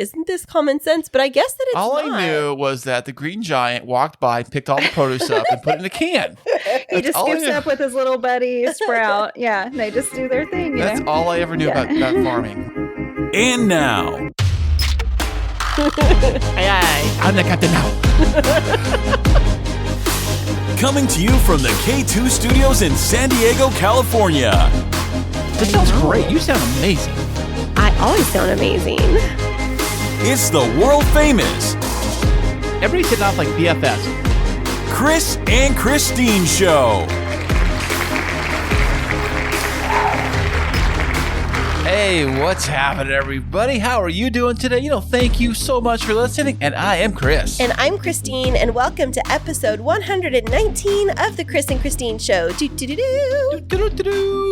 isn't this common sense? But I guess that it's All not. I knew was that the green giant walked by and picked all the produce up and put it in a can. He just scoops up with his little buddy, Sprout. Yeah, and they just do their thing. That's all I ever knew about farming. And now, I'm the captain now. coming to you from the K2 Studios in San Diego, California. This sounds great. You sound amazing. I always sound amazing. It's the world famous Everybody's hitting off like BFFs. Kris and Kristine Show. Hey, what's happening, everybody? How are you doing today? Thank you so much for listening. And I am Kris. And I'm Kristine, and welcome to episode 119 of the Kris and Kristine Show.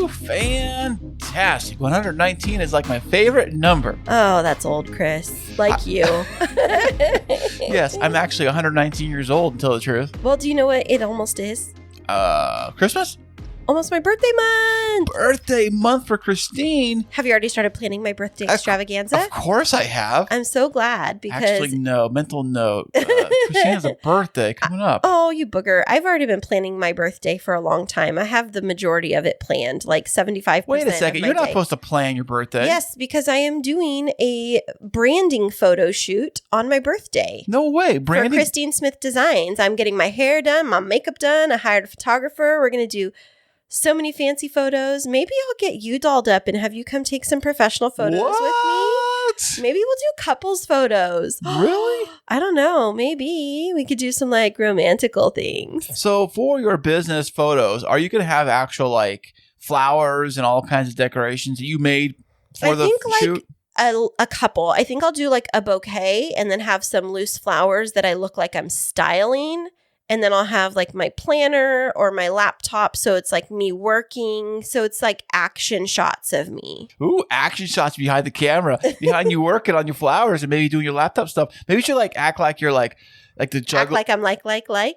Fantastic. 119 is like my favorite number. Oh, that's old, Kris. Like you. Yes, I'm actually 119 years old, to tell the truth. Well, do you know what it almost is? Christmas? Almost my birthday month. Birthday month for Kristine. Have you already started planning my birthday extravaganza? Of course I have. I'm so glad because... Actually, no. Mental note. Kristine has a birthday coming up. Oh, you booger. I've already been planning my birthday for a long time. I have the majority of it planned, like 75%. Wait a second. You're not day. supposed to plan your birthday. Yes, because I am doing a branding photo shoot on my birthday. No way. Branding? For Kristine Smith Designs. I'm getting my hair done, my makeup done. I hired a photographer. We're going to do so many fancy photos. Maybe I'll get you dolled up and have you come take some professional photos with me. Maybe we'll do couples photos. Really? I don't know. Maybe we could do some like romantical things. So for your business photos, are you going to have actual like flowers and all kinds of decorations that you made for the shoot? A couple. I think I'll do like a bouquet and then have some loose flowers that I look like I'm styling. And then I'll have like my planner or my laptop. So it's like me working. So it's like action shots of me. Ooh, action shots behind the camera, behind you working on your flowers and maybe doing your laptop stuff. Maybe you should like act like you're like the juggler. Act like I'm like.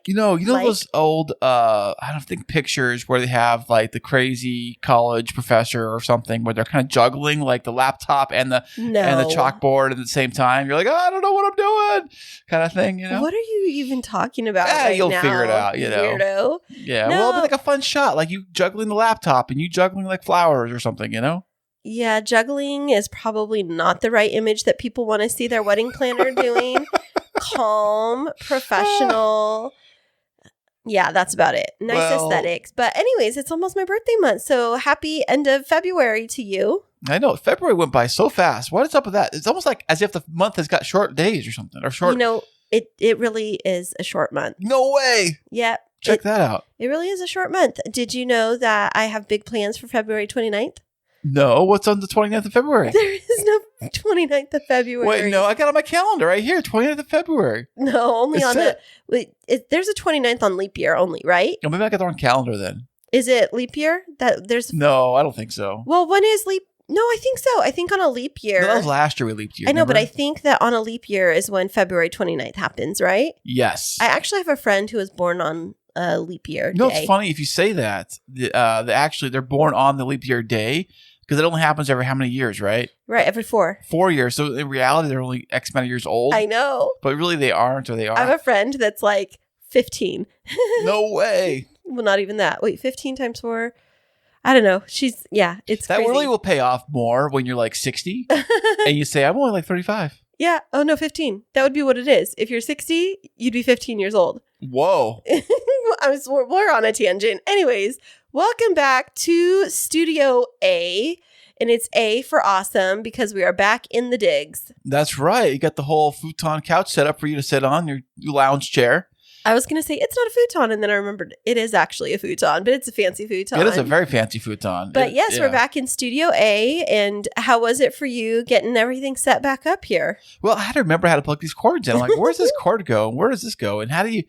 You know those old, I don't think pictures where they have like the crazy college professor or something where they're kind of juggling like the laptop and the chalkboard at the same time. You're like, oh, I don't know what I'm doing, kind of thing. What are you even talking about? Right you'll now? figure it out. Weirdo. Yeah, No. well, it'll be like a fun shot, like you juggling the laptop and you juggling like flowers or something. Yeah, juggling is probably not the right image that people want to see their wedding planner doing. Calm, professional. Yeah, that's about it. Nice aesthetics. But anyways, it's almost my birthday month. So happy end of February to you. I know. February went by so fast. What is up with that? It's almost like as if the month has got short days or something. Or short. It really is a short month. No way. Yep. Check that out. It really is a short month. Did you know that I have big plans for February 29th? No, what's on the 29th of February? There is no 29th of February. Wait, no, I got it on my calendar right here, 29th of February. No, only on there's a 29th on leap year only, right? Oh, maybe I got the wrong calendar then. Is it leap year? No, I don't think so. Well, when is leap? No, I think so. I think on a leap year. No, that was last year we leaped year. I know, remember? but I think that on a leap year is when February 29th happens, right? Yes. I actually have a friend who was born on a leap year No, day. it's funny if you say that. They're born on the leap year day. Because it only happens every how many years, right? Right, every 4. 4 years. So in reality, they're only X amount of years old. I know. But really, they aren't, or they are. I have a friend that's like 15. No way. Well, not even that. Wait, 15 times 4? I don't know. It's that crazy. really will pay off more when you're like 60 and you say, I'm only like 35. Yeah. Oh, no, 15. That would be what it is. If you're 60, you'd be 15 years old. Whoa. We're on a tangent. Anyways, welcome back to Studio A. And it's A for awesome because we are back in the digs. That's right. You got the whole futon couch set up for you to sit on, your lounge chair. I was going to say it's not a futon, and then I remembered it is actually a futon, but it's a fancy futon. It is a very fancy futon. But yes, we're back in Studio A, and how was it for you getting everything set back up here? Well, I had to remember how to plug these cords in. I'm like, where's this cord go? Where does this go? And how do you...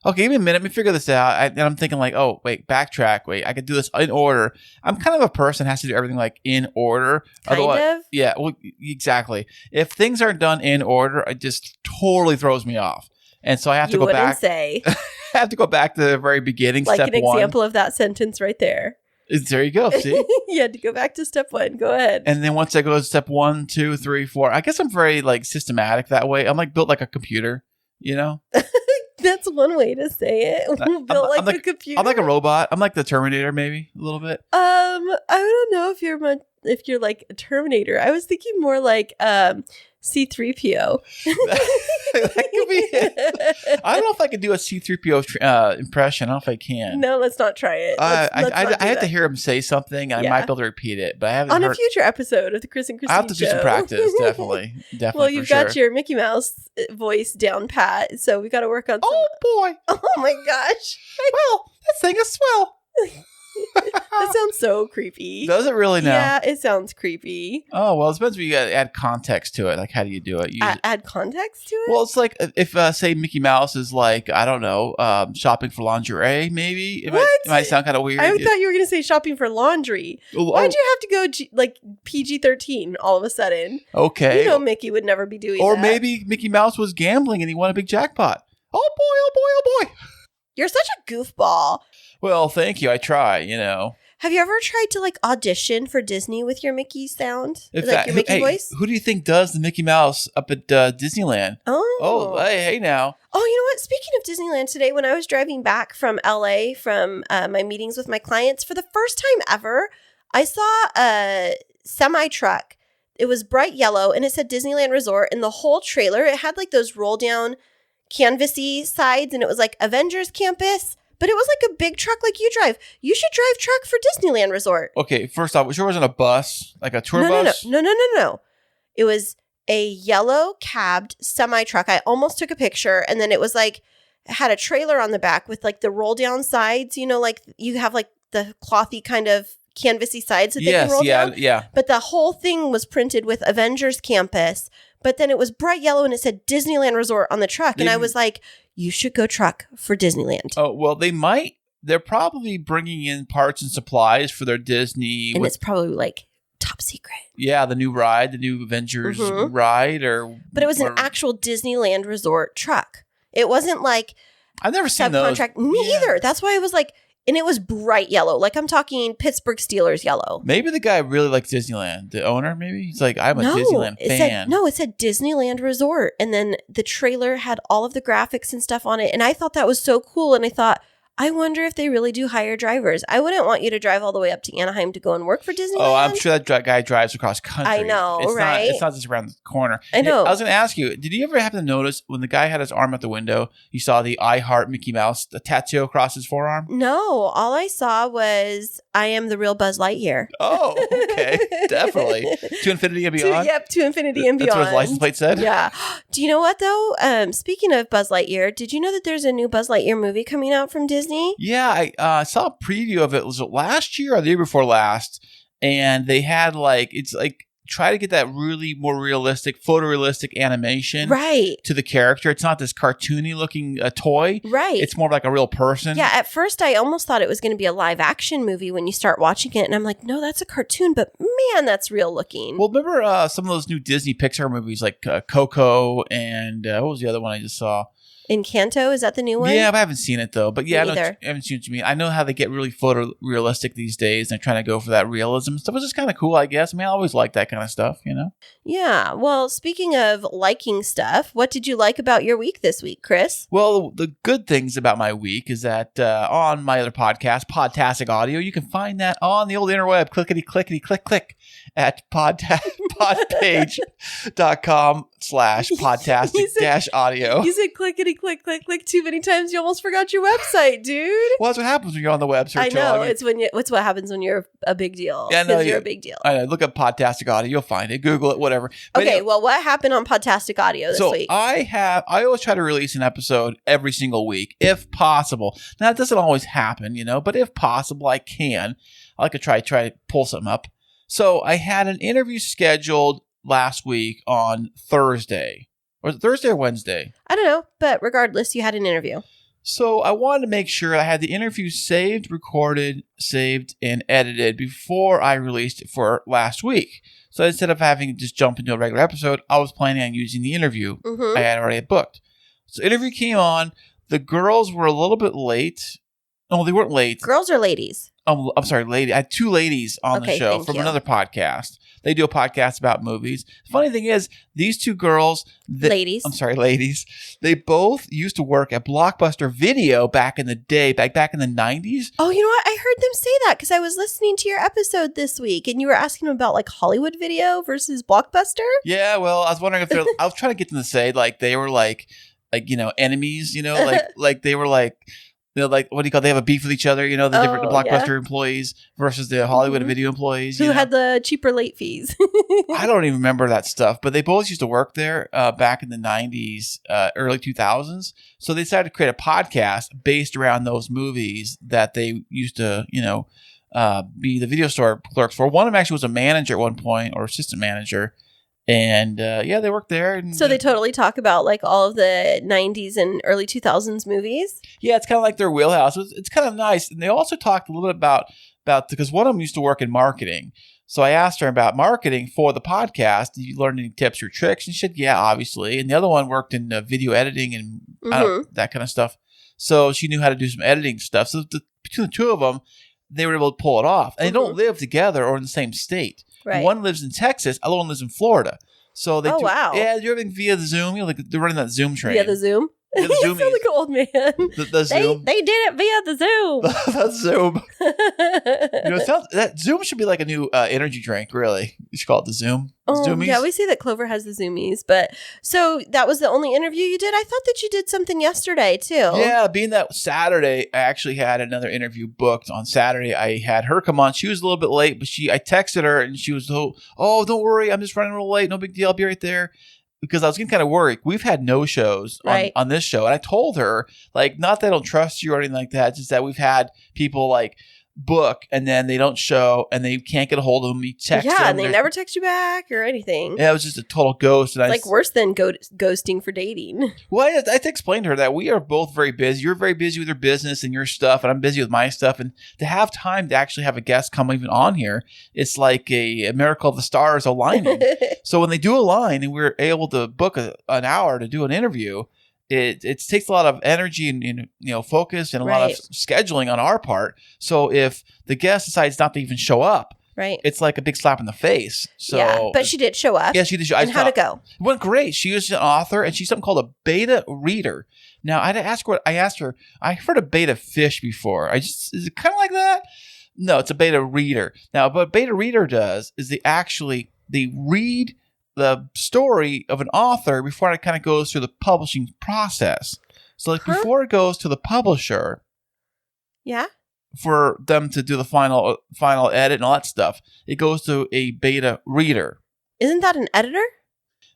Okay, give me a minute. Let me figure this out. And I'm thinking like, oh, wait, backtrack. Wait, I could do this in order. I'm kind of a person that has to do everything like in order. Kind of? Yeah, well, exactly. If things aren't done in order, it just totally throws me off. And so I have to go back. Say. I have to go back to the very beginning. Like step an one. example of that sentence right there. There you go. See? You had to go back to step 1. Go ahead. And then once I go to step 1, 2, 3, 4, I guess I'm very like systematic that way. I'm like built like a computer, you know? That's one way to say it. Built like a computer. I'm like a robot. I'm like the Terminator, maybe a little bit. I don't know if you're like a Terminator. I was thinking more like C-3PO. That could be it. I don't know if I could do a C-3PO impression. I don't know if I can. No, let's not try it. I have to hear him say something, and I might be able to repeat it, but I haven't. On a future episode of the Kris and Kristine I have to do some practice, definitely. Well, you've got your Mickey Mouse voice down pat, so we got to work on. Oh boy! Oh my gosh! Well, this thing is swell. That sounds so creepy. Does it really now? Yeah, it sounds creepy. Oh, well, it depends if you add context to it. Like, how do you do it? Add context to it? Well, it's like if, say, Mickey Mouse is like, I don't know, shopping for lingerie, maybe? It might sound kind of weird. I thought you were going to say shopping for laundry. Why'd you have to go PG-13 all of a sudden? Okay. You know Mickey would never be doing that. Or maybe Mickey Mouse was gambling and he won a big jackpot. Oh, boy, oh, boy, oh, boy. You're such a goofball. Well, thank you. I try, you know. Have you ever tried to like audition for Disney with your Mickey sound? Your Mickey voice? Who do you think does the Mickey Mouse up at Disneyland? Oh, hey now. Oh, you know what? Speaking of Disneyland, today when I was driving back from LA from my meetings with my clients, for the first time ever, I saw a semi truck. It was bright yellow and it said Disneyland Resort, and the whole trailer, it had like those roll down canvasy sides, and it was like Avengers Campus. But it was like a big truck like you drive. You should drive truck for Disneyland Resort. Okay, first off, sure wasn't a bus, like a tour bus? No. It was a yellow cabbed semi-truck. I almost took a picture, and then it was like, it had a trailer on the back with like the roll down sides, you know, like you have like the clothy kind of canvasy sides that they can roll down. Yeah. But the whole thing was printed with Avengers Campus, but then it was bright yellow and it said Disneyland Resort on the truck. And I was like, you should go truck for Disneyland. Oh, well, they might. They're probably bringing in parts and supplies for their Disney. And it's probably like top secret. Yeah, the new ride, the new Avengers ride. But it was an actual Disneyland Resort truck. It wasn't like I've never seen those. Me either. That's why I was like, and it was bright yellow. Like I'm talking Pittsburgh Steelers yellow. Maybe the guy really likes Disneyland. The owner, maybe? He's like, I'm a Disneyland fan. It said Disneyland Resort. And then the trailer had all of the graphics and stuff on it. And I thought that was so cool. And I thought, I wonder if they really do hire drivers. I wouldn't want you to drive all the way up to Anaheim to go and work for Disneyland. Oh, I'm sure that guy drives across country. I know, right? It's not just around the corner. I know. I was going to ask you, did you ever happen to notice when the guy had his arm out the window, you saw the I Heart Mickey Mouse, the tattoo across his forearm? No, all I saw was I am the real Buzz Lightyear. Oh, okay. Definitely. To infinity and beyond? To infinity and beyond. That's what his license plate said? Yeah. Do you know what, though? Speaking of Buzz Lightyear, did you know that there's a new Buzz Lightyear movie coming out from Disney? Yeah, I saw a preview of it. Was it last year or the year before last? And they had it's try to get that really more realistic, photorealistic animation to the character. It's not this cartoony looking toy. Right. It's more like a real person. Yeah, at first I almost thought it was going to be a live action movie when you start watching it. And I'm like, no, that's a cartoon, but man, that's real looking. Well, remember some of those new Disney Pixar movies like Coco and what was the other one I just saw? Encanto, is that the new one? Yeah, but I haven't seen it though. But yeah, I haven't seen what you mean. I know how they get really photorealistic these days. They're trying to go for that realism stuff, which is kind of cool, I guess. I mean, I always like that kind of stuff, you know? Yeah. Well, speaking of liking stuff, what did you like about your week this week, Kris? Well, the good things about my week is that on my other podcast, Podtastic Audio, you can find that on the old interweb, click at podpage.com/podtastic-audio. You said click too many times. You almost forgot your website, dude. Well, that's what happens when you're on the web search. I know. It's what happens when you're a big deal. Yeah, no, you're a big deal. I know. Look up Podtastic Audio. You'll find it. Google it, whatever. But okay, well, what happened on Podtastic Audio this week? I always try to release an episode every single week, if possible. Now, it doesn't always happen, you know, but if possible, I can. I like to try to pull something up. So I had an interview scheduled last week on Thursday. Was it Thursday or Wednesday? I don't know, but regardless, you had an interview. So I wanted to make sure I had the interview saved, recorded, saved, and edited before I released it for last week. So instead of having to just jump into a regular episode, I was planning on using the interview I had already booked. So the interview came on. The girls were a little bit late. No, they weren't late. Girls or ladies? I'm sorry, lady. I had two ladies on the show from another podcast. They do a podcast about movies. The funny thing is, these two girls, ladies. They both used to work at Blockbuster Video back in the day, back in the 90s. Oh, you know what? I heard them say that because I was listening to your episode this week, and you were asking them about like Hollywood Video versus Blockbuster. Yeah, well, I was wondering if I was trying to get them to say like they were like enemies, like they were like. Like, what do you call it? They have a beef with each other, the different Blockbuster employees versus the Hollywood Video employees. Who had the cheaper late fees. I don't even remember that stuff, but they both used to work there back in the 90s, early 2000s. So they decided to create a podcast based around those movies that they used to, be the video store clerks for. One of them actually was a manager at one point, or assistant manager. And they work there. And, so they totally talk about like all of the 90s and early 2000s movies. Yeah, it's kind of like their wheelhouse. It's kind of nice. And they also talked a little bit about because one of them used to work in marketing. So I asked her about marketing for the podcast. Did you learn any tips or tricks? And she said, yeah, obviously. And the other one worked in video editing and that kind of stuff. So she knew how to do some editing stuff. So between the two of them, they were able to pull it off. And they don't live together or in the same state. Right. One lives in Texas, other one lives in Florida. So they wow. Yeah, you're everything via the Zoom. Like they're running that Zoom train. Via the Zoom? Yeah, the Zoom. You sound like an old man. The Zoom. They did it via the Zoom. That's Zoom. That Zoom should be like a new energy drink, really. You should call it the Zoom. Zoomies. Yeah, we say that Clover has the Zoomies. But so that was the only interview you did? I thought that you did something yesterday, too. Yeah, being that Saturday, I actually had another interview booked on Saturday. I had her come on. She was a little bit late, but I texted her and she was, oh, don't worry. I'm just running a little late. No big deal. I'll be right there. Because I was getting kind of worried. We've had no shows on this show. And I told her, like, not that I don't trust you or anything like that. Just that we've had people, like, book and then they don't show and they can't get a hold of them. You text them. Yeah, and they never text you back or anything. Yeah, it was just a total ghost. And it's worse than ghosting for dating. Well, I had to explain to her that we are both very busy. You're very busy with your business and your stuff, and I'm busy with my stuff. And to have time to actually have a guest come even on here, it's like a miracle of the stars aligning. So when they do align and we're able to book an hour to do an interview, it takes a lot of energy and focus and a lot of scheduling on our part. So if the guest decides not to even show up, it's like a big slap in the face. So, yeah, but she did show up. Yeah, she did. And how'd it go? It went great. She was an author, and she's something called a beta reader. Now, I asked her. I heard of beta fish before. Is it kind of like that? No, it's a beta reader. Now, what beta reader does is they read the story of an author before it kind of goes through the publishing process. So like before it goes to the publisher, for them to do the final edit and all that stuff, it goes to a beta reader. Isn't that an editor?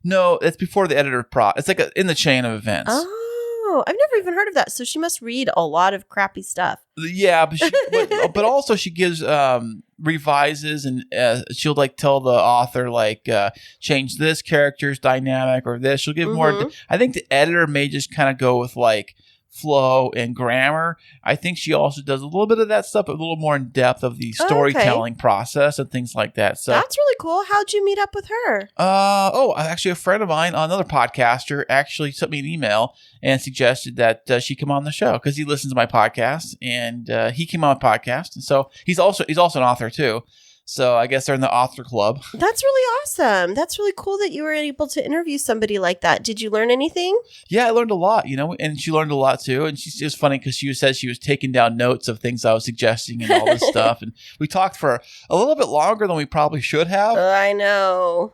No, it's before the editor it's like in the chain of events. Oh, I've never even heard of that. So she must read a lot of crappy stuff. Yeah, but also she gives revises and she'll like tell the author like change this character's dynamic or this. She'll give more. I think the editor may just kind of go with like flow and grammar. I think she also does a little bit of that stuff, but a little more in depth of the storytelling process and things like that. So that's really cool. How'd you meet up with her? Actually, a friend of mine, another podcaster, actually sent me an email and suggested that she come on the show because he listens to my podcast, and he came on my podcast, and so he's also an author too. So I guess they're in the author club. That's really awesome. That's really cool that you were able to interview somebody like that. Did you learn anything? Yeah, I learned a lot, and she learned a lot too. And it was funny because she said she was taking down notes of things I was suggesting and all this stuff. And we talked for a little bit longer than we probably should have. I know.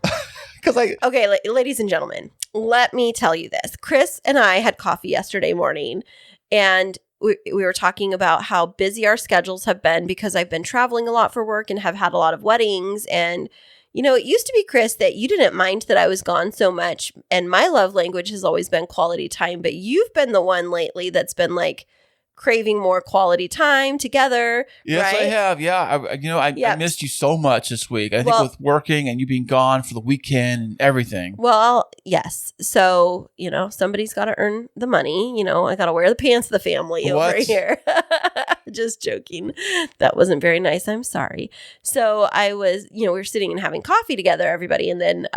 Okay, ladies and gentlemen, let me tell you this. Kris and I had coffee yesterday morning, and we were talking about how busy our schedules have been because I've been traveling a lot for work and have had a lot of weddings. And, it used to be, Kris, that you didn't mind that I was gone so much. And my love language has always been quality time. But you've been the one lately that's been like craving more quality time together. Yes, right? I have. Yeah. I missed you so much this week. I think with working and you being gone for the weekend and everything. Well, yes. So, somebody's got to earn the money. I got to wear the pants of the family over here. Just joking. That wasn't very nice. I'm sorry. So I was, we were sitting and having coffee together, everybody. And then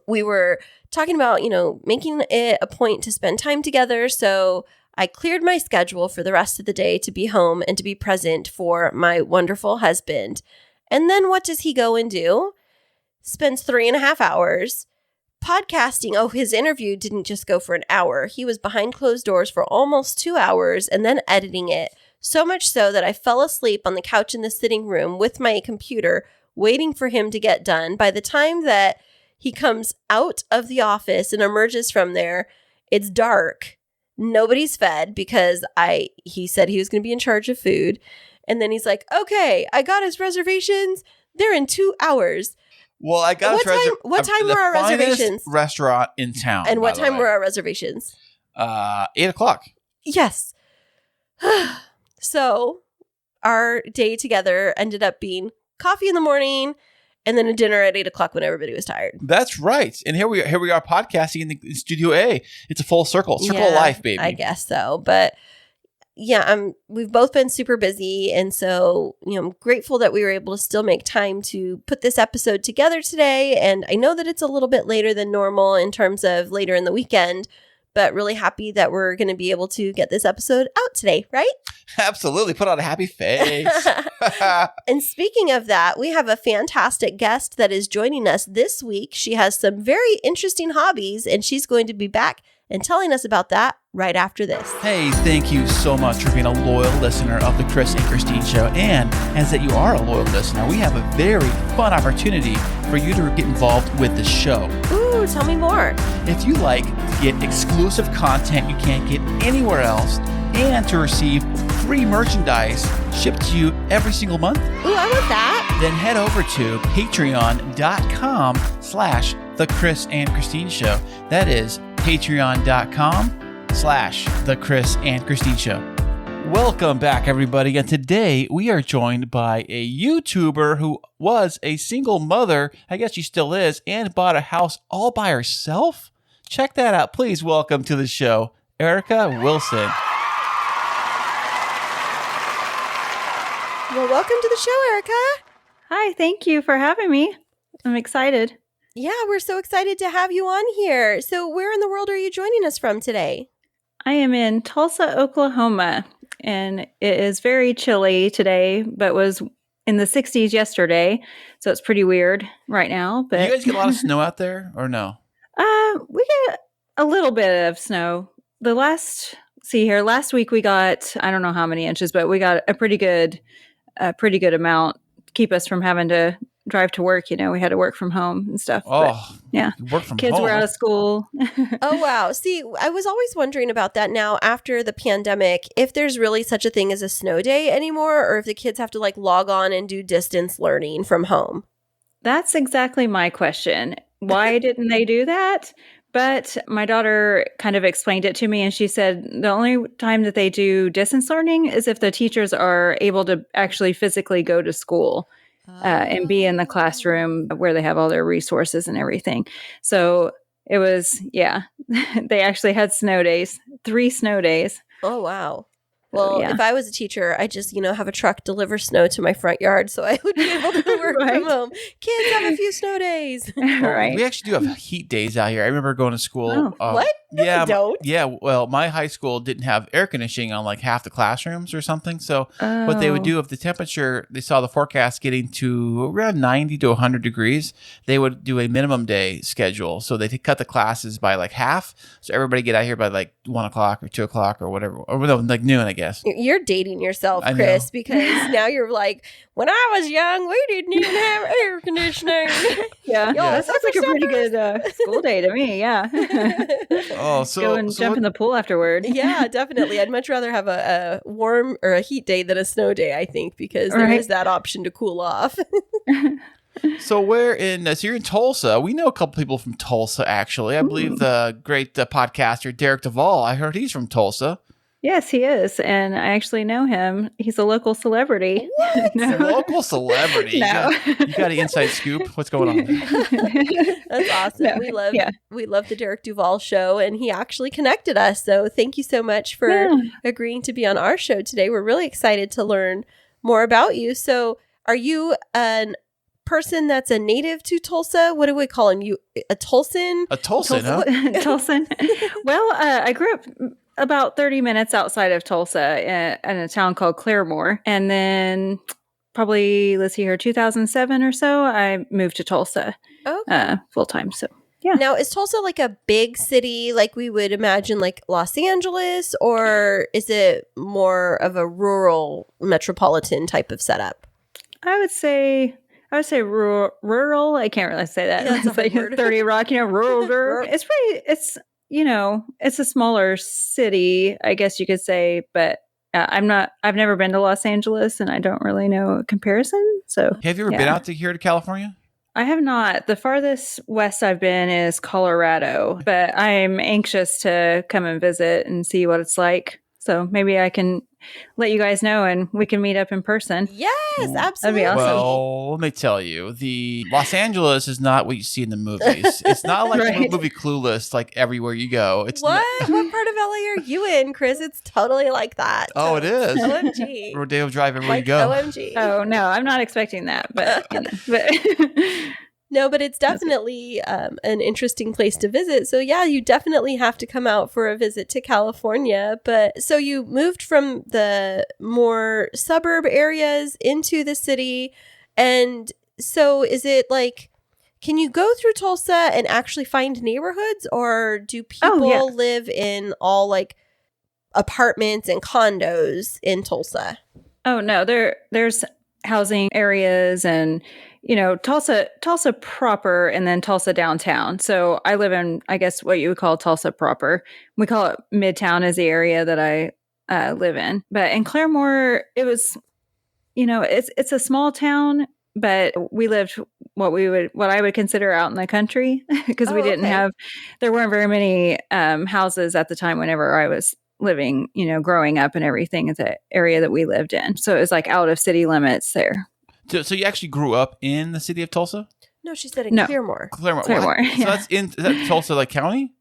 we were talking about, making it a point to spend time together. So I cleared my schedule for the rest of the day to be home and to be present for my wonderful husband. And then what does he go and do? Spends 3.5 hours podcasting. Oh, his interview didn't just go for an hour. He was behind closed doors for almost 2 hours and then editing it. So much so that I fell asleep on the couch in the sitting room with my computer, waiting for him to get done. By the time that he comes out of the office and emerges from there, it's dark. Nobody's fed because he said he was going to be in charge of food. And then he's like, okay, I got his reservations. They're in 2 hours. Well, I got what time were our reservations? Restaurant in town. And what time were our reservations? 8:00. Yes. So our day together ended up being coffee in the morning and then a dinner at 8:00 when everybody was tired. That's right. And here we are podcasting in Studio A. It's a full circle of life, baby. I guess so. But yeah, we've both been super busy. And so, I'm grateful that we were able to still make time to put this episode together today. And I know that it's a little bit later than normal in terms of later in the weekend, but really happy that we're going to be able to get this episode out today, right? Absolutely. Put on a happy face. And speaking of that, we have a fantastic guest that is joining us this week. She has some very interesting hobbies, and she's going to be back and telling us about that right after this. Hey, thank you so much for being a loyal listener of the Kris and Kristine Show. And as that you are a loyal listener, we have a very fun opportunity for you to get involved with the show. Ooh, tell me more. If you like to get exclusive content you can't get anywhere else and to receive free merchandise shipped to you every single month. Ooh, I want that. Then head over to patreon.com/The Kris and Kristine Show. That is patreon.com/The Kris and Kristine Show. Welcome back, everybody. And today we are joined by a YouTuber who was a single mother, I guess she still is, and bought a house all by herself. Check that out. Please welcome to the show, Erica Wilson. Well, welcome to the show, Erica. Hi, thank you for having me. I'm excited. Yeah, we're so excited to have you on here. So where in the world are you joining us from today? I am in Tulsa, Oklahoma, and it is very chilly today, but was in the 60s yesterday, so it's pretty weird right now. But do you guys get a lot of snow out there, or no? We get a little bit of snow. Last week we got, I don't know how many inches, but we got a pretty good amount to keep us from having to drive to work. We had to work from home and stuff. Oh, but, yeah. Work from Kids home. were out of school. Oh, wow. See, I was always wondering about that now after the pandemic, if there's really such a thing as a snow day anymore, or if the kids have to log on and do distance learning from home. That's exactly my question. Why didn't they do that? But my daughter kind of explained it to me, and she said the only time that they do distance learning is if the teachers are able to actually physically go to school and be in the classroom where they have all their resources and everything. So it was, they actually had snow days, 3 snow days. Oh, wow. Well, if I was a teacher, I just, have a truck deliver snow to my front yard so I would be able to work from home. Kids have a few snow days. Right. We actually do have heat days out here. I remember going to school. What? No, yeah, you don't. Yeah. Well, my high school didn't have air conditioning on half the classrooms or something. So what they would do, if the temperature, they saw the forecast getting to around 90 to 100 degrees, they would do a minimum day schedule. So they cut the classes by half. So everybody get out here by 1 o'clock or 2 o'clock or whatever. Or no, noon, I guess. You're dating yourself, Kris, because now you're when I was young, we didn't even have air conditioning. Yeah. That sounds like a pretty good school day to me. Yeah. Oh, so go and jump in the pool afterward. Yeah, definitely. I'd much rather have a warm or a heat day than a snow day, I think, because there is that option to cool off. So you're in Tulsa. We know a couple people from Tulsa, actually. I believe the great podcaster Derek Duvall. I heard he's from Tulsa. Yes, he is. And I actually know him. He's a local celebrity. What? No. A local celebrity? No. You got an inside scoop? What's going on? That's awesome. No. We love the Derek Duvall show, and he actually connected us. So thank you so much for agreeing to be on our show today. We're really excited to learn more about you. So are you an person that's a native to Tulsa? What do we call him? You a Tulsan? A Tulsan, huh? Tulsan. Well, I grew up about 30 minutes outside of Tulsa in a town called Claremore. And then probably, let's see here, 2007 or so, I moved to Tulsa full time. So, yeah. Now, is Tulsa like a big city like we would imagine like Los Angeles, or is it more of a rural metropolitan type of setup? I would say rural. I can't really say that. Yeah, it's like 30 Rock, rural. It's a smaller city, I guess you could say, but I've never been to Los Angeles and I don't really know a comparison. So have you ever been out to here to California? I have not. The farthest west I've been is Colorado, but I'm anxious to come and visit and see what it's like. So maybe I can let you guys know and we can meet up in person. Yes, absolutely. That'd be awesome. Well, let me tell you, the Los Angeles is not what you see in the movies. It's not like the movie Clueless, like everywhere you go. It's what part of LA are you in, Kris? It's totally like that. Oh, it is. OMG. Rodeo Drive everywhere you go. OMG. Oh, no, I'm not expecting that, but No, but it's definitely an interesting place to visit. So yeah, you definitely have to come out for a visit to California. But so you moved from the more suburb areas into the city. And so is it like, can you go through Tulsa and actually find neighborhoods, or do people live in all like apartments and condos in Tulsa? Oh, no, there's housing areas and Tulsa proper and then Tulsa downtown. So I live in, I guess, what you would call Tulsa proper. We call it Midtown is the area that I live in. But in Claremore, it was, it's a small town, but we lived what I would consider out in the country because we didn't have, there weren't very many houses at the time whenever I was living, growing up and everything in the area that we lived in. So it was like out of city limits there. So you actually grew up in the city of Tulsa? No, she said in Claremore. Claremore. Yeah. So is that Tulsa like county?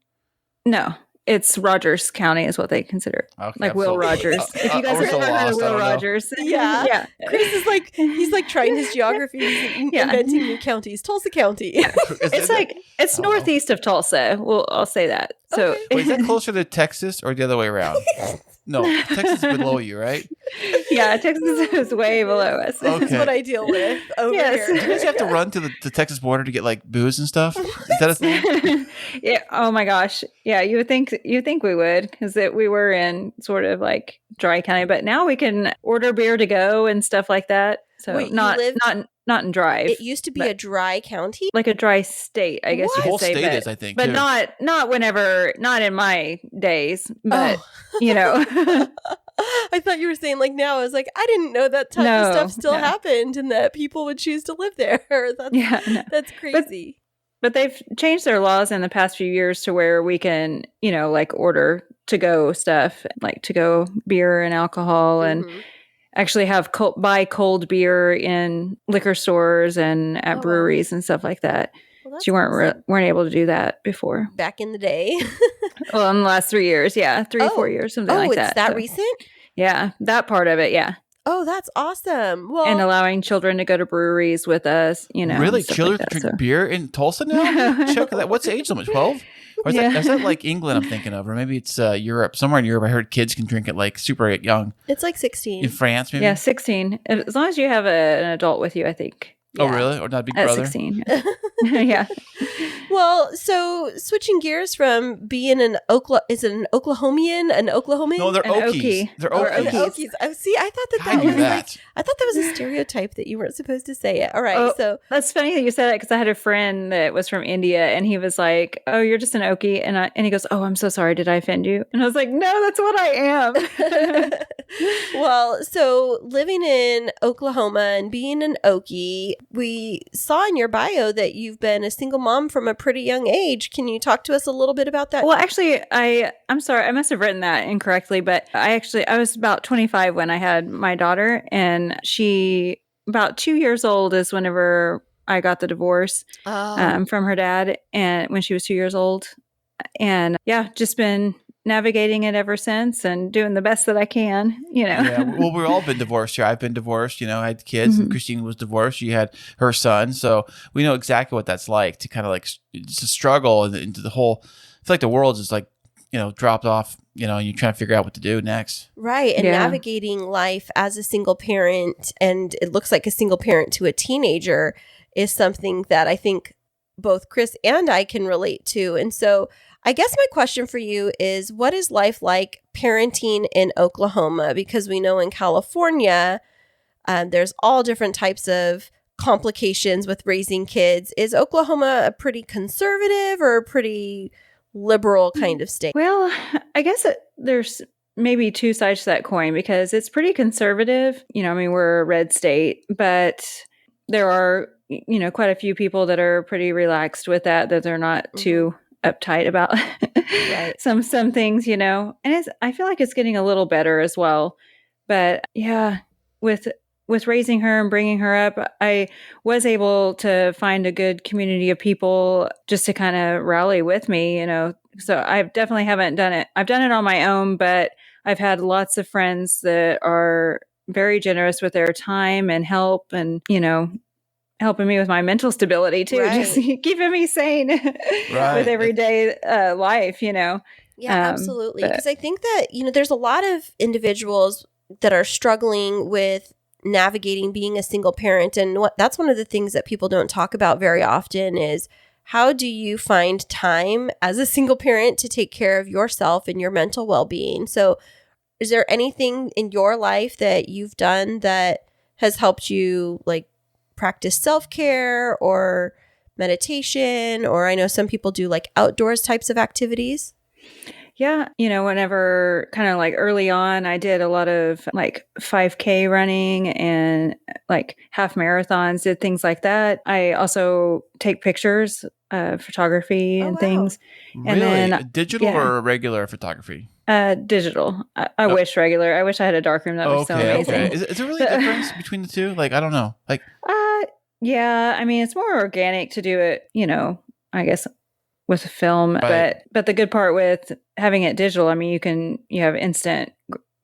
No, it's Rogers County is what they consider. Okay, like Will Rogers. If you guys have ever heard of Will Rogers. Yeah. Kris is like, he's like trying his geography. He's inventing new counties. Tulsa County. Yeah. It's northeast of Tulsa. I'll say that. So Wait, is that closer to Texas or the other way around? No, Texas is below you, right? Yeah, Texas is way below us. This is what I deal with over here. Do you guys have to run to the Texas border to get like booze and stuff? Is that a thing? Yeah. Oh my gosh. Yeah, you would think we would, because we were in sort of like dry county, but now we can order beer to go and stuff like that. So wait, not in drive. It used to be a dry county, like a dry state, I guess you could say. The whole state is, I think, but too. not in my days. But I thought you were saying like now. I was like, I didn't know that type of stuff still happened, and that people would choose to live there. That's crazy. But they've changed their laws in the past few years to where we can, like order to go stuff, like to go beer and alcohol, and actually have buy cold beer in liquor stores and at breweries and stuff like that. Well, you weren't able to do that before. Back in the day. Well, in the last 3 years, 4 years, something like that. Oh, it's that recent? Yeah, that part of it, yeah. Oh, that's awesome. Well, and allowing children to go to breweries with us, Really? Children like drink beer in Tulsa now? Check that. What's the age limit? 12? Or is that like England I'm thinking of? Or maybe it's Europe. Somewhere in Europe, I heard kids can drink it like super young. It's like 16. In France, maybe? Yeah, 16. As long as you have an adult with you, I think. Oh, really? Or not a big brother? At 16. Yeah. Well, so switching gears from being is it an Oklahomian? No, they're Okies. They're Okies. Oh, see, I thought that was like, I thought that was a stereotype that you weren't supposed to say it. All right, so that's funny that you said that, because I had a friend that was from India, and he was like, "Oh, you're just an Okie," and he goes, "Oh, I'm so sorry. Did I offend you?" And I was like, "No, that's what I am." Well, so living in Oklahoma and being an Okie, we saw in your bio that you've been a single mom from a pretty young age. Can you talk to us a little bit about that? Well, actually, I'm sorry. I must have written that incorrectly, but I was about 25 when I had my daughter, and she, about 2 years old is whenever I got the divorce from her dad, and when she was 2 years old. And just been navigating it ever since and doing the best that I can, Yeah. Well, we've all been divorced here. I've been divorced, I had kids and Kristine was divorced. She had her son. So we know exactly what that's like to kind of like to struggle into the whole, I feel like the world is like, dropped off, and you're trying to figure out what to do next. Right. And navigating life as a single parent, and it looks like a single parent to a teenager, is something that I think both Kris and I can relate to. And so I guess my question for you is, what is life like parenting in Oklahoma? Because we know in California, there's all different types of complications with raising kids. Is Oklahoma a pretty conservative or a pretty liberal kind of state? Well, I guess there's maybe two sides to that coin, because it's pretty conservative. We're a red state, but there are, quite a few people that are pretty relaxed with that they're not too uptight about some things, and I feel like it's getting a little better as well. But yeah, with raising her and bringing her up, I was able to find a good community of people just to kind of rally with me, so I definitely haven't done it. I've done it on my own, but I've had lots of friends that are very generous with their time and help, and, helping me with my mental stability too, just keeping me sane with everyday life, Yeah, absolutely. Because I think that, there's a lot of individuals that are struggling with navigating being a single parent. And that's one of the things that people don't talk about very often is, how do you find time as a single parent to take care of yourself and your mental well-being? So is there anything in your life that you've done that has helped you like practice self-care or meditation? Or I know some people do like outdoors types of activities. Yeah. Whenever kind of like early on, I did a lot of like 5K running and like half marathons, did things like that. I also take pictures, photography and things. Really? And then digital or regular photography? Digital. I wish regular. I wish I had a darkroom. That was so amazing. Okay. Is there really a difference between the two? Like, I don't know. Like, yeah. It's more organic to do it, I guess, with a film. But the good part with having it digital, you have instant,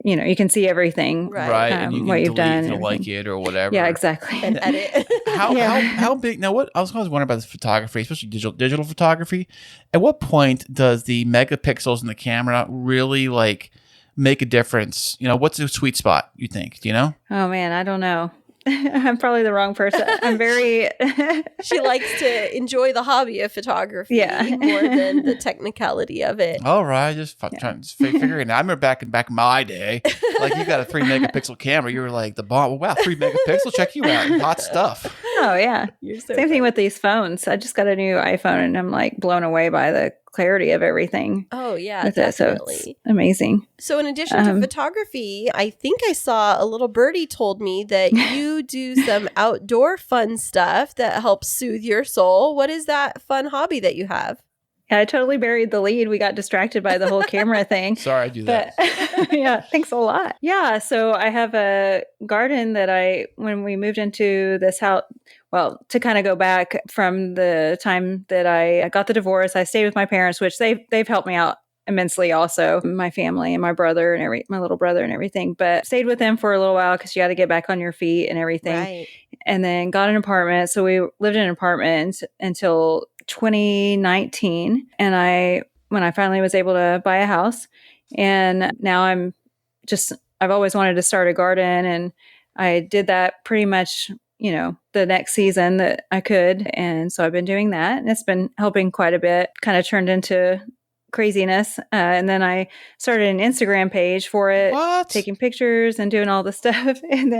you can see everything, and you can what you've done, and like it or whatever. Yeah, exactly. And edit. How big? Now, what I was always wondering about this photography, especially digital photography. At what point does the megapixels in the camera really like make a difference? What's the sweet spot? You think? Do you know? Oh man, I don't know. I'm probably the wrong person. I'm very... She likes to enjoy the hobby of photography more than the technicality of it. All right. Just trying to figure it out. I remember back in my day, like you got a 3 megapixel camera. You were like the bomb. Wow, 3 megapixel. Check you out. Hot stuff. Oh, yeah. You're so Same thing with these phones. I just got a new iPhone and I'm like blown away by the clarity of everything. Oh, yeah, definitely. So it's amazing. So in addition to photography, I think I saw a little birdie told me that you do some outdoor fun stuff that helps soothe your soul. What is that fun hobby that you have? Yeah, I totally buried the lead. We got distracted by the whole camera thing. Sorry, I do that. Yeah, thanks a lot. Yeah, so I have a garden that when we moved into this house, well, to kind of go back from the time that I got the divorce, I stayed with my parents, which they've helped me out immensely also, my family and my brother and my little brother and everything, but stayed with them for a little while because you got to get back on your feet and everything. Right. And then got an apartment. So we lived in an apartment until 2019. And when I finally was able to buy a house, and now I've always wanted to start a garden, and I did that pretty much, the next season that I could. And so I've been doing that, and it's been helping quite a bit, kind of turned into craziness. And then I started an Instagram page for it, taking pictures and doing all the stuff. And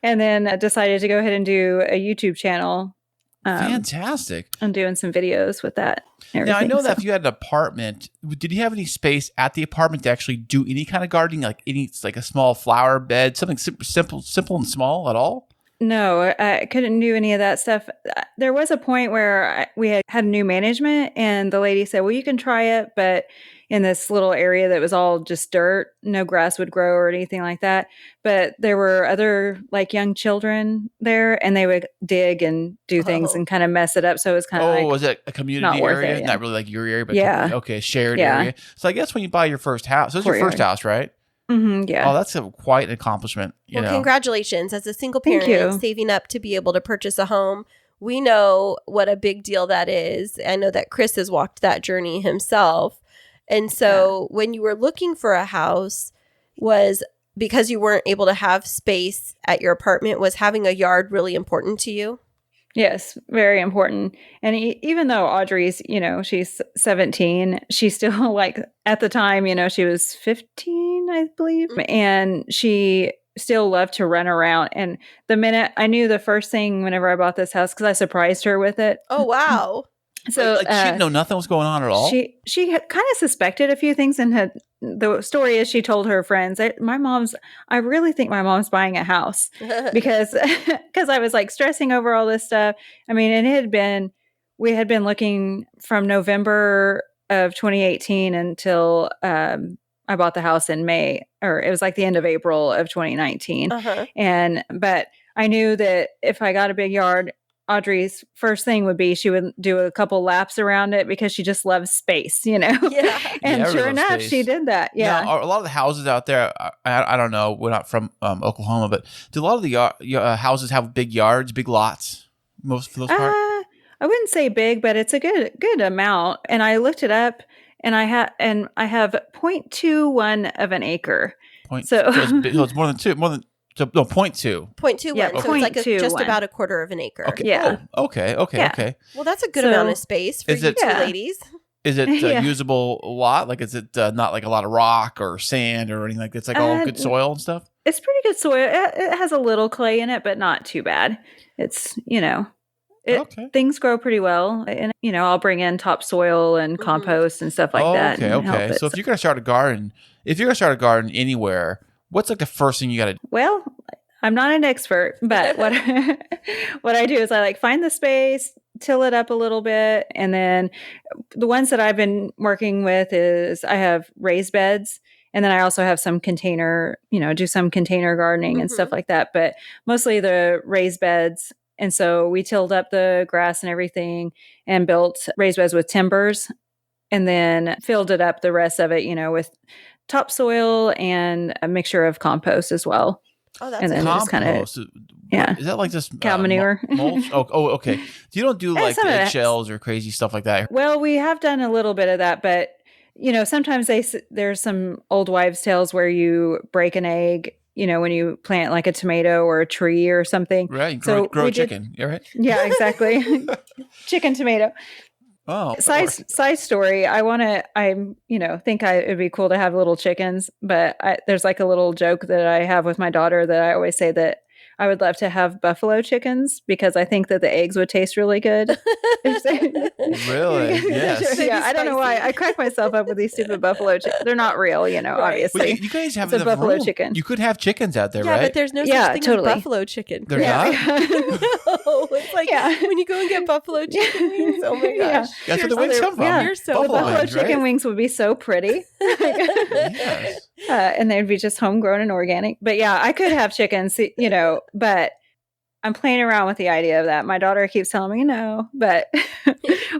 then I decided to go ahead and do a YouTube channel. Fantastic. I'm doing some videos with that. Now, I know that if you had an apartment, did you have any space at the apartment to actually do any kind of gardening, like a small flower bed, something super simple and small at all? No, I couldn't do any of that stuff. There was a point where we had new management, and the lady said, well, you can try it, but in this little area that was all just dirt, no grass would grow or anything like that. But there were other like young children there, and they would dig and do things and kind of mess it up. So it was kind of like, was it a community area? Not really like your area, but okay, shared area. So I guess when you buy your first house, this is your first house, right? Mm-hmm, yeah. Oh, that's quite an accomplishment. You know. Congratulations. As a single parent saving up to be able to purchase a home, we know what a big deal that is. I know that Kris has walked that journey himself. And so when you were looking for a house, was because you weren't able to have space at your apartment, was having a yard really important to you? Yes, very important. And even though Audrey's, she's 17, she's still like, at the time, she was 15, I believe. Mm-hmm. And she still loved to run around. And the minute I knew the first thing whenever I bought this house, because I surprised her with it. Oh, wow. So she didn't know nothing was going on at all? She had kind of suspected a few things, and the story is she told her friends, I really think my mom's buying a house because I was like stressing over all this stuff. I mean, and we had been looking from November of 2018 until I bought the house in May, or it was like the end of April of 2019. But I knew that if I got a big yard, Audrey's first thing would be she would do a couple laps around it because she just loves space, Yeah. And sure enough, she did that. Yeah. Now, a lot of the houses out there, I don't know, we're not from Oklahoma, but do a lot of the houses have big yards, big lots, most for those part? I wouldn't say big, but it's a good amount. And I looked it up, and I have 0.21 of an acre. So it's more than 0.2. 0.21. Yeah, so it's like just about a quarter of an acre. Okay. Yeah. Oh, okay. Well, that's a good amount of space for you two ladies. Is it a usable lot? Like, is it not like a lot of rock or sand or anything like that? It's like all good soil and stuff? It's pretty good soil. It has a little clay in it, but not too bad. It's, things grow pretty well. And, I'll bring in topsoil and compost and stuff like that. Okay. So if you're going to start a garden, anywhere, what's like the first thing you got to do? Well, I'm not an expert, but what I do is I find the space, till it up a little bit. And then the ones that I've been working with is I have raised beds. And then I also have some container, do some container gardening and stuff like that, but mostly the raised beds. And so we tilled up the grass and everything and built raised beds with timbers, and then filled it up the rest of it, with topsoil and a mixture of compost as well. Oh, that's and then compost. Just kind of, is that like just cow manure? Mulch? Oh, okay. So you don't do like eggshells or crazy stuff like that? Well, we have done a little bit of that, but sometimes there's some old wives' tales where you break an egg, when you plant like a tomato or a tree or something. Right. You grow a chicken. Yeah, right. Yeah, exactly. Chicken tomato. Oh, side story. Think it'd be cool to have little chickens, but there's like a little joke that I have with my daughter that I always say that I would love to have buffalo chickens because I think that the eggs would taste really good. Really? Yes. Yeah, I don't know why. I crack myself up with these stupid buffalo chickens. They're not real, obviously. Well, you guys have a buffalo room. Chicken. You could have chickens out there, yeah, right? But there's no such thing as buffalo chicken. They're not? No, it's like when you go and get buffalo chicken wings, oh my gosh. That's where the wings come from. Yeah. You're so the buffalo chicken wings would be so pretty. Yes. And they'd be just homegrown and organic. But yeah, I could have chickens, but I'm playing around with the idea of that. My daughter keeps telling me no, but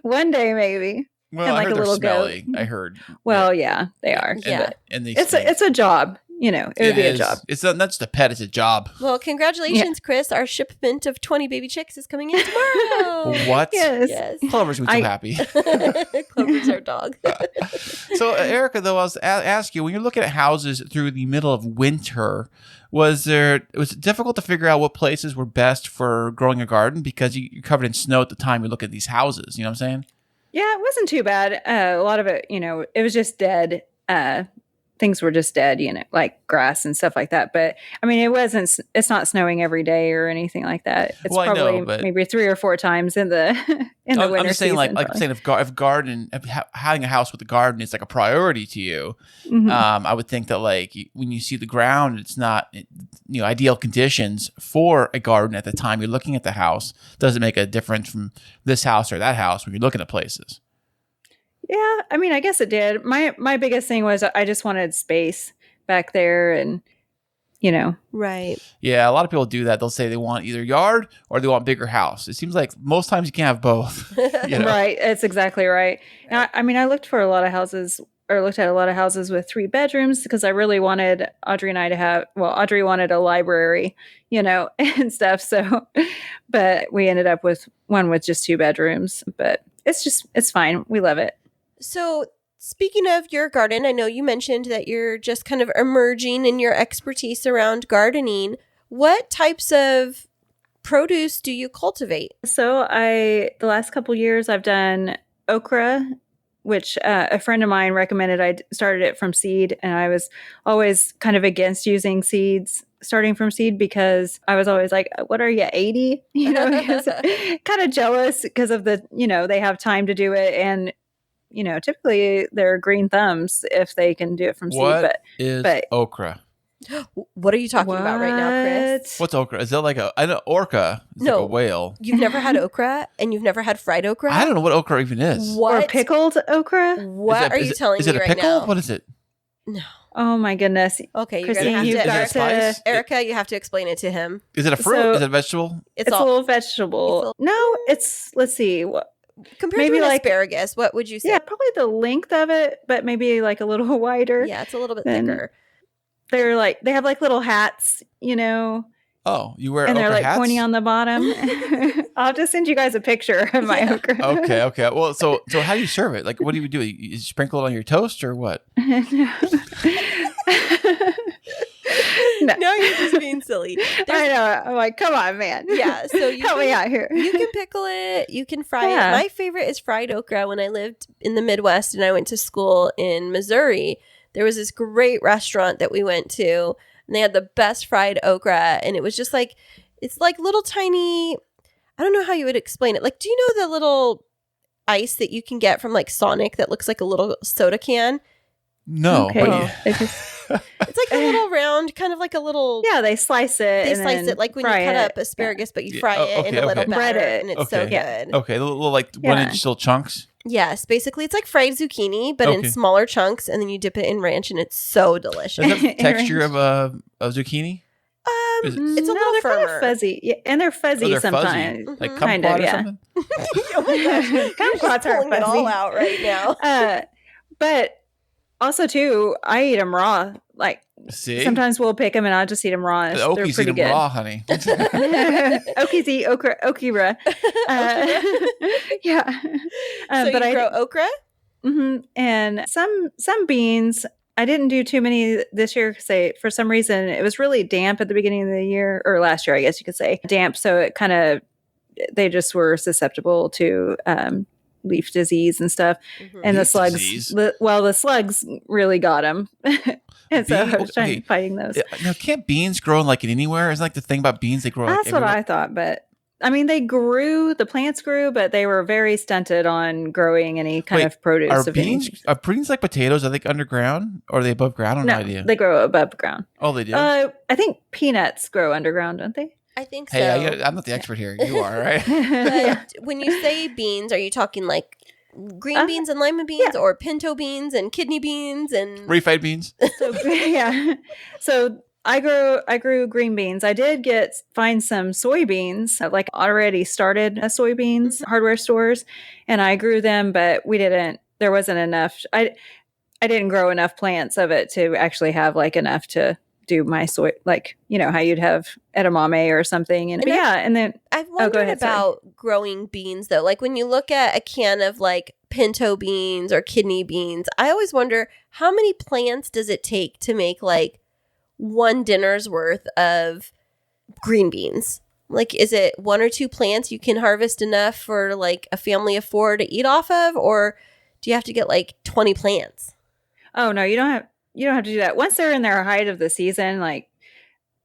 one day maybe. Well, I heard they're smelly. I heard. Well, yeah, they are. Yeah, and it's a job. It would be a job. It's not just a pet; it's a job. Well, congratulations, Kris! Our shipment of 20 baby chicks is coming in tomorrow. What? Yes. Clover's gonna be so happy. Clover's our dog. So, Erica, though, I was ask you, when you're looking at houses through the middle of winter, was it difficult to figure out what places were best for growing a garden because you're covered in snow at the time you look at these houses? You know what I'm saying? Yeah, it wasn't too bad. A lot of it, it was just dead things were just dead, like grass and stuff like that. But I mean, it's not snowing every day or anything like that. It's probably maybe 3 or 4 times in the winter I'm just saying, season. like I'm saying, if having a house with a garden is like a priority to you, I would think that like when you see the ground, it's not ideal conditions for a garden at the time you're looking at the house. Doesn't make a difference from this house or that house when you're looking at places. Yeah, I mean, I guess it did. My biggest thing was I just wanted space back there, and Right. Yeah, a lot of people do that. They'll say they want either yard or they want bigger house. It seems like most times you can't have both. Right. It's exactly right. And I mean, I looked at a lot of houses with 3 bedrooms because I really wanted Audrey and I to have. Well, Audrey wanted a library, and stuff. So, but we ended up with one with just 2 bedrooms. But it's fine. We love it. So, speaking of your garden, I know you mentioned that you're just kind of emerging in your expertise around gardening. What types of produce do you cultivate? So, the last couple years I've done okra, which a friend of mine recommended. I started it from seed, and I was always kind of against using starting from seed because I was always like, what are you, 80? Kind of jealous because of they have time to do it. And, typically they're green thumbs if they can do it from seed. What is okra? What are you talking about right now, Kris? What's okra? Is that like I know orca is like a whale. You've never had okra and you've never had fried okra? I don't know what okra even is. What? Or pickled okra? What are you telling me right now? Is it a pickle? What is it? No. Oh my goodness. Okay, you're Kristine, going to have to Erica, you have to explain it to him. Is it a fruit? Is it a vegetable? It's a little vegetable. Let's see. Compared to an asparagus, what would you say? Yeah, probably the length of it, but maybe like a little wider. Yeah, it's a little bit thicker. They have like little hats, Oh, you wear and okra they're like hats? pointy on the bottom. I'll just send you guys a picture of my okra. Okay. Well, so how do you serve it? Like, what do you do? You sprinkle it on your toast or what? No, you're just being silly. I know. I'm like, come on, man. Yeah. So help me out here. You can pickle it. You can fry it. My favorite is fried okra. When I lived in the Midwest and I went to school in Missouri, there was this great restaurant that we went to, and they had the best fried okra. And it was just like, it's like little tiny, I don't know how you would explain it. Like, do you know the little ice that you can get from like Sonic that looks like a little soda can? No. Okay. It's like a little round, kind of like a little. Yeah, they slice it. They slice it like when you cut up asparagus, but you fry it in a little batter, and it's so good. Okay, a little like 1-inch little chunks. Yes, basically it's like fried zucchini, but in smaller chunks, and then you dip it in ranch, and it's so delicious. Does it have the texture of a zucchini? It's a little firmer. Kind of fuzzy. Yeah, and they're fuzzy sometimes. Fuzzy. Like kumquat or something? Oh my gosh. Kumquats are pulling it all out right now. But also, too, I eat them raw. Like, sometimes we'll pick them and I'll just eat them raw. The Okies eat them raw, honey. Okies eat okra. Yeah. So but you grow okra? Mm-hmm. And some beans. I didn't do too many this year because for some reason it was really damp at the beginning of the year, or last year, I guess you could say. Damp, so it kind of, they just were susceptible to leaf disease and stuff. Mm-hmm. And the slugs really got them. And so I was fighting those. Now, can't beans grow like anywhere? Isn't like the thing about beans, they grow That's what I thought, but I mean, the plants grew, but they were very stunted on growing any kind of produce. Are beans like potatoes? Are they underground or are they above ground? I have no idea. They grow above ground. Oh, they do? I think peanuts grow underground, don't they? I think so. Hey, I'm not the expert here. You are, right? But when you say beans, are you talking like green beans and lima beans, or pinto beans and kidney beans and refried beans? So I grew green beans. I did find some soybeans, like already started soybeans hardware stores, and I grew them, but there wasn't enough. I didn't grow enough plants of it to actually have like enough to do my soy, like, how you'd have edamame or something. And then I've wondered about growing beans though. Like when you look at a can of like pinto beans or kidney beans, I always wonder how many plants does it take to make like one dinner's worth of green beans? Like, is it 1 or 2 plants you can harvest enough for like a family of 4 to eat off of? Or do you have to get like 20 plants? Oh no, you don't have. you don't have to do that. Once they're in their height of the season, like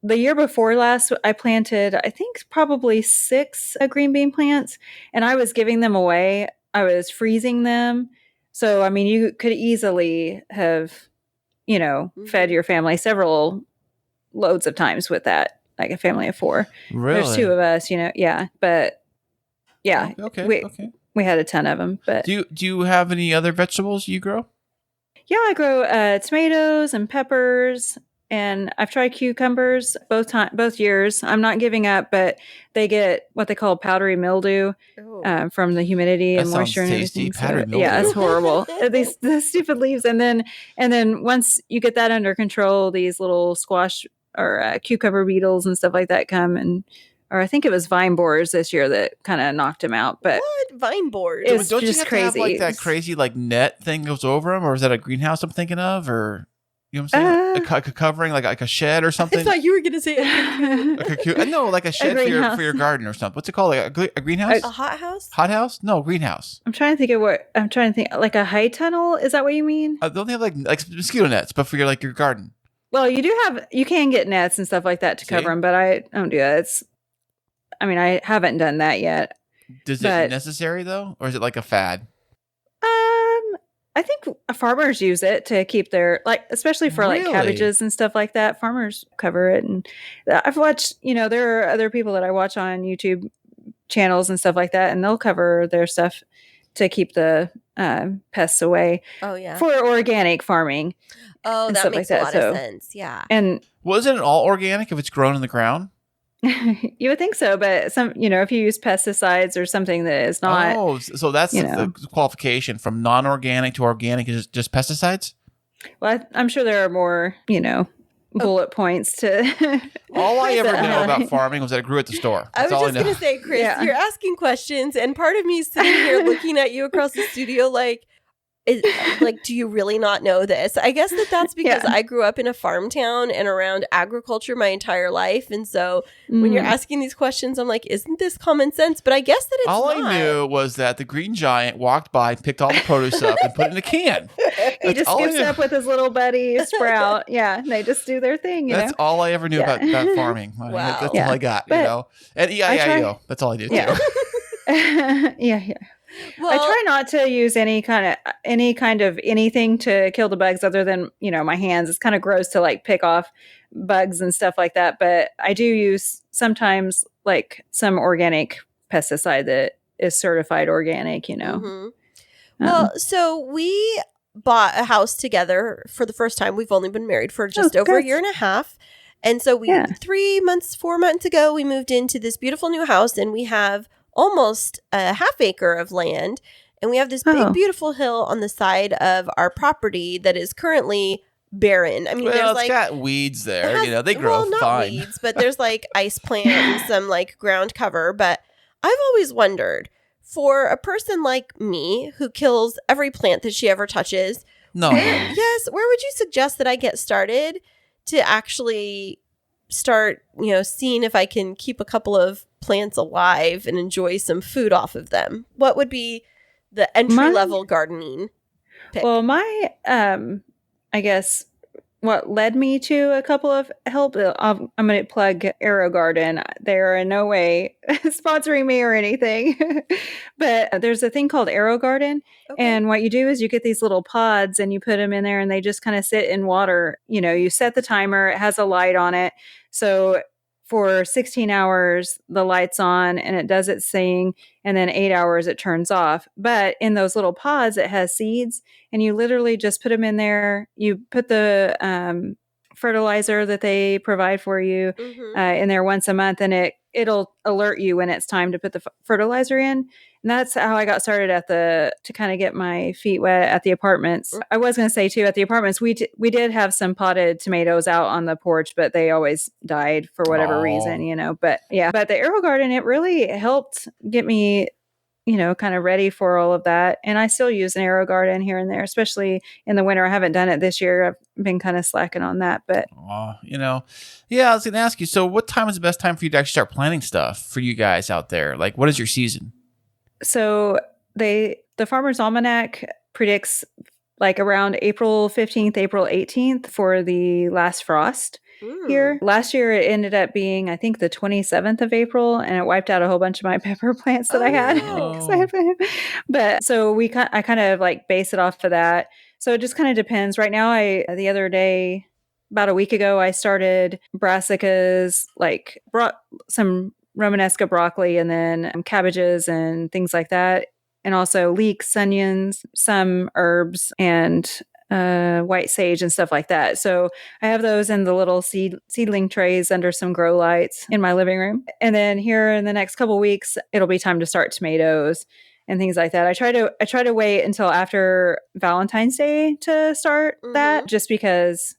the year before last, I planted, I think probably 6 green bean plants, and I was giving them away. I was freezing them. So, I mean, you could easily have, fed your family several loads of times with that, like a family of 4. Really? There's 2 of us, yeah. But yeah, okay. We had a ton of them. But do you have any other vegetables you grow? Yeah, I grow tomatoes and peppers, and I've tried cucumbers both years. I'm not giving up, but they get what they call powdery mildew from the humidity and moisture and everything. Powdery mildew. Yeah, it's horrible. The stupid leaves, and then once you get that under control, these little squash or cucumber beetles and stuff like that come or I think it was vine borers this year that kind of knocked him out. But what? Vine borers? It's Don't just you have crazy. to have like that crazy like net thing goes over them, or is that a greenhouse I'm thinking of, or you know what I'm saying? A covering like a shed or something. I thought you were gonna say no, like a shed for your garden or something. What's it called? Like a greenhouse? A hothouse? Hothouse? No, greenhouse. I'm trying to think like a high tunnel. Is that what you mean? Don't they have like mosquito nets, but for your garden? Well, you can get nets and stuff like that to cover them, but I don't do that. I haven't done that yet. Is it necessary though, or is it like a fad? I think farmers use it to keep their especially for like cabbages and stuff like that. Farmers cover it, and I've watched. There are other people that I watch on YouTube channels and stuff like that, and they'll cover their stuff to keep the pests away. Oh yeah, for organic farming. Oh, that makes a lot of sense. Yeah, and wasn't it all organic if it's grown in the ground? You would think so, but if you use pesticides or something that is not. Oh, so that's the qualification from non-organic to organic is just pesticides? Well, I'm sure there are more, bullet points to. All I ever knew about farming was that it grew at the store. That's I was just going to say, Kris, you're asking questions, and part of me is sitting here looking at you across the studio like, do you really not know this? I guess that's because I grew up in a farm town and around agriculture my entire life. And so when you're asking these questions, I'm like, isn't this common sense? But I guess that it's all not. I knew was that the green giant walked by, picked all the produce up and put it in a can. He just scoops up with his little buddy Sprout. Yeah, they just do their thing. That's all I ever knew about farming. Wow. That's all I got, And E-I-E-I-O. That's all I do too. Yeah. Well, I try not to use any kind of anything to kill the bugs other than, my hands. It's kind of gross to like pick off bugs and stuff like that. But I do use sometimes like some organic pesticide that is certified organic, Mm-hmm. Well, so we bought a house together for the first time. We've only been married for just over a year and a half. And so 4 months ago, we moved into this beautiful new house, and we have almost a half acre of land, and we have this big beautiful hill on the side of our property that is currently barren. I mean, it's got weeds there. They grow not fine. Weeds, but there's like ice plant and some like ground cover. But I've always wondered, for a person like me who kills every plant that she ever touches, where would you suggest that I get started to actually start, seeing if I can keep a couple of plants alive and enjoy some food off of them? What would be the entry-level gardening pick? Well, my, I guess what led me to a couple of help, I'm going to plug Arrow Garden. They're in no way sponsoring me or anything, but there's a thing called Arrow Garden. Okay. And what you do is you get these little pods and you put them in there, and they just kind of sit in water. You set the timer, it has a light on it. So for 16 hours, the light's on and it does its thing. And then 8 hours, it turns off. But in those little pods, it has seeds, and you literally just put them in there. You put the fertilizer that they provide for you in there once a month, and it'll alert you when it's time to put the fertilizer in. And that's how I got started to kind of get my feet wet at the apartments. I was going to say too, at the apartments, we did have some potted tomatoes out on the porch, but they always died for whatever reason, but the Arrow Garden, it really helped get me, kind of ready for all of that. And I still use an Arrow Garden here and there, especially in the winter. I haven't done it this year. I've been kind of slacking on that, but I was going to ask you, so what time is the best time for you to actually start planting stuff for you guys out there? Like, what is your season? So the Farmer's Almanac predicts like around April 15th, April 18th for the last frost here. Last year it ended up being, I think, the 27th of April, and it wiped out a whole bunch of my pepper plants that I had. No. But so I kind of like base it off of that. So it just kind of depends. Right now, the other day, about a week ago, I started brassicas, like brought some Romanesca broccoli and then cabbages and things like that. And also leeks, onions, some herbs, and white sage and stuff like that. So I have those in the little seedling trays under some grow lights in my living room. And then here in the next couple weeks, it'll be time to start tomatoes and things like that. I try to wait until after Valentine's Day to start that, just because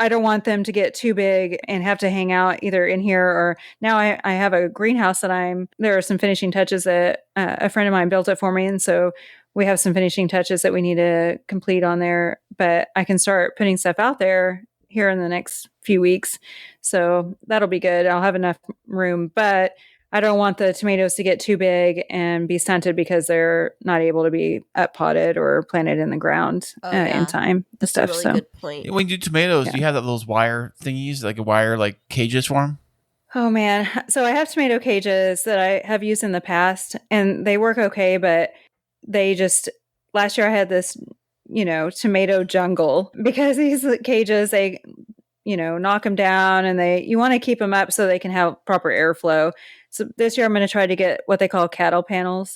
I don't want them to get too big and have to hang out either in here or now I have a greenhouse that there are some finishing touches that a friend of mine built it for me. And so we have some finishing touches that we need to complete on there, but I can start putting stuff out there here in the next few weeks. So that'll be good. I'll have enough room, but I don't want the tomatoes to get too big and be stunted because they're not able to be up potted or planted in the ground in time. That's a really good point. When you do tomatoes, do you have those wire thingies, like a wire like cages for them? Oh man. So I have tomato cages that I have used in the past and they work okay, but last year I had this, tomato jungle because these cages, they, knock them down and you want to keep them up so they can have proper airflow. So this year I'm going to try to get what they call cattle panels,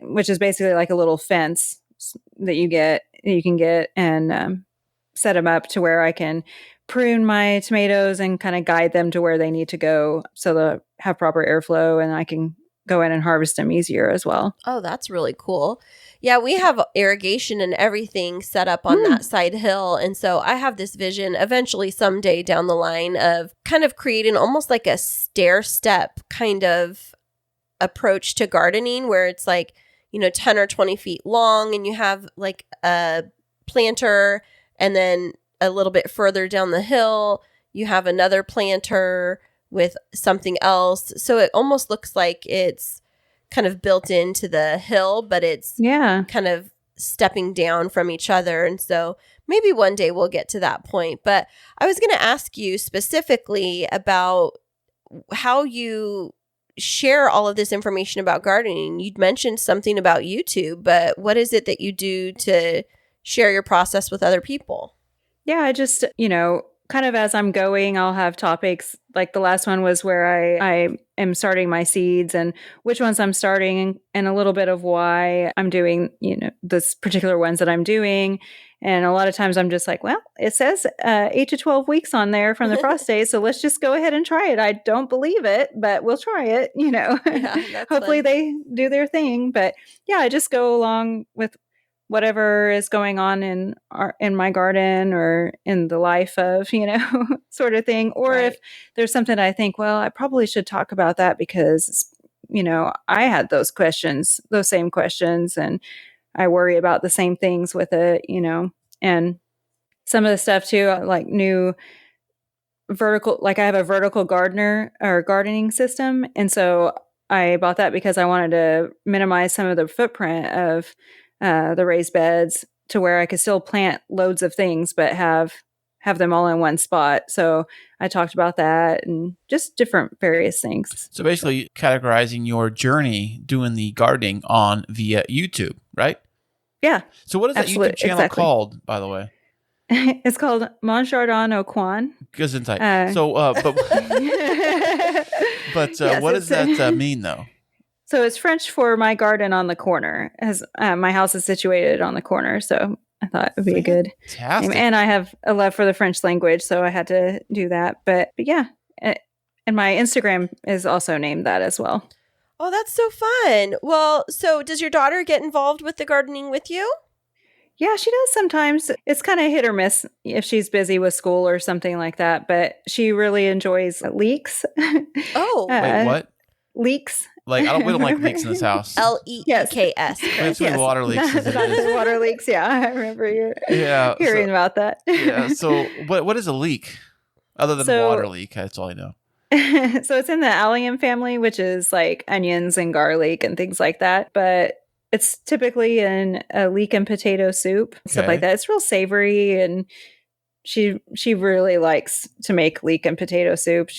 which is basically like a little fence that you can get and set them up to where I can prune my tomatoes and kind of guide them to where they need to go so they'll have proper airflow and I can go in and harvest them easier as well. Oh, that's really cool. Yeah, we have irrigation and everything set up on that side hill. And so I have this vision eventually someday down the line of kind of creating almost like a stair step kind of approach to gardening where it's like, 10 or 20 feet long and you have like a planter and then a little bit further down the hill, you have another planter with something else. So it almost looks like it's kind of built into the hill, but it's kind of stepping down from each other. And so maybe one day we'll get to that point. But I was going to ask you specifically about how you share all of this information about gardening. You'd mentioned something about YouTube, but what is it that you do to share your process with other people? Yeah, I just, kind of as I'm going, I'll have topics. Like the last one was where I am starting my seeds and which ones I'm starting and a little bit of why I'm doing, this particular ones that I'm doing. And a lot of times I'm just like, well, it says 8 to 12 weeks on there from the frost days. So let's just go ahead and try it. I don't believe it, but we'll try it, Yeah, Hopefully they do their thing. But yeah, I just go along with whatever is going on in my garden or in the life of, sort of thing. Or if there's something I think, well, I probably should talk about that because, I had those same questions and I worry about the same things with it, and some of the stuff too, like new vertical, like I have a vertical gardening system. And so I bought that because I wanted to minimize some of the footprint of the raised beds to where I could still plant loads of things, but have them all in one spot. So I talked about that and just different various things. So basically categorizing your journey doing the gardening via YouTube, right? Yeah. So what is that YouTube channel called, by the way? It's called Mon Jardin Au Coin. Gesundheit. Yes, what does that mean though? So it's French for my garden on the corner, as my house is situated on the corner. So I thought it would be a good name. And I have a love for the French language, so I had to do that. But yeah, and my Instagram is also named that as well. Oh, that's so fun. Well, so does your daughter get involved with the gardening with you? Yeah, she does sometimes. It's kind of hit or miss if she's busy with school or something like that. But she really enjoys leeks. Oh. Wait, what? Leeks. Like, we don't like leeks in this house. Leeks. We have some water leaks. Water leaks, yeah. I remember hearing about that. Yeah, so what is a leek? Other than water leak, that's all I know. So it's in the allium family, which is like onions and garlic and things like that. But it's typically in a leek and potato soup, stuff like that. It's real savory, and she really likes to make leek and potato soup.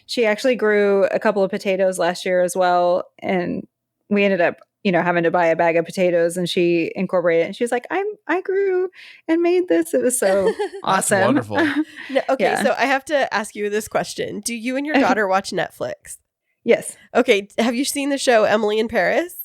She actually grew a couple of potatoes last year as well, and we ended up having to buy a bag of potatoes, and she incorporated it. And she was like, I grew and made this. It was so awesome. That's wonderful. No, okay, so I have to ask you this question. Do you and your daughter watch Netflix? Yes. Okay, have you seen the show Emily in Paris?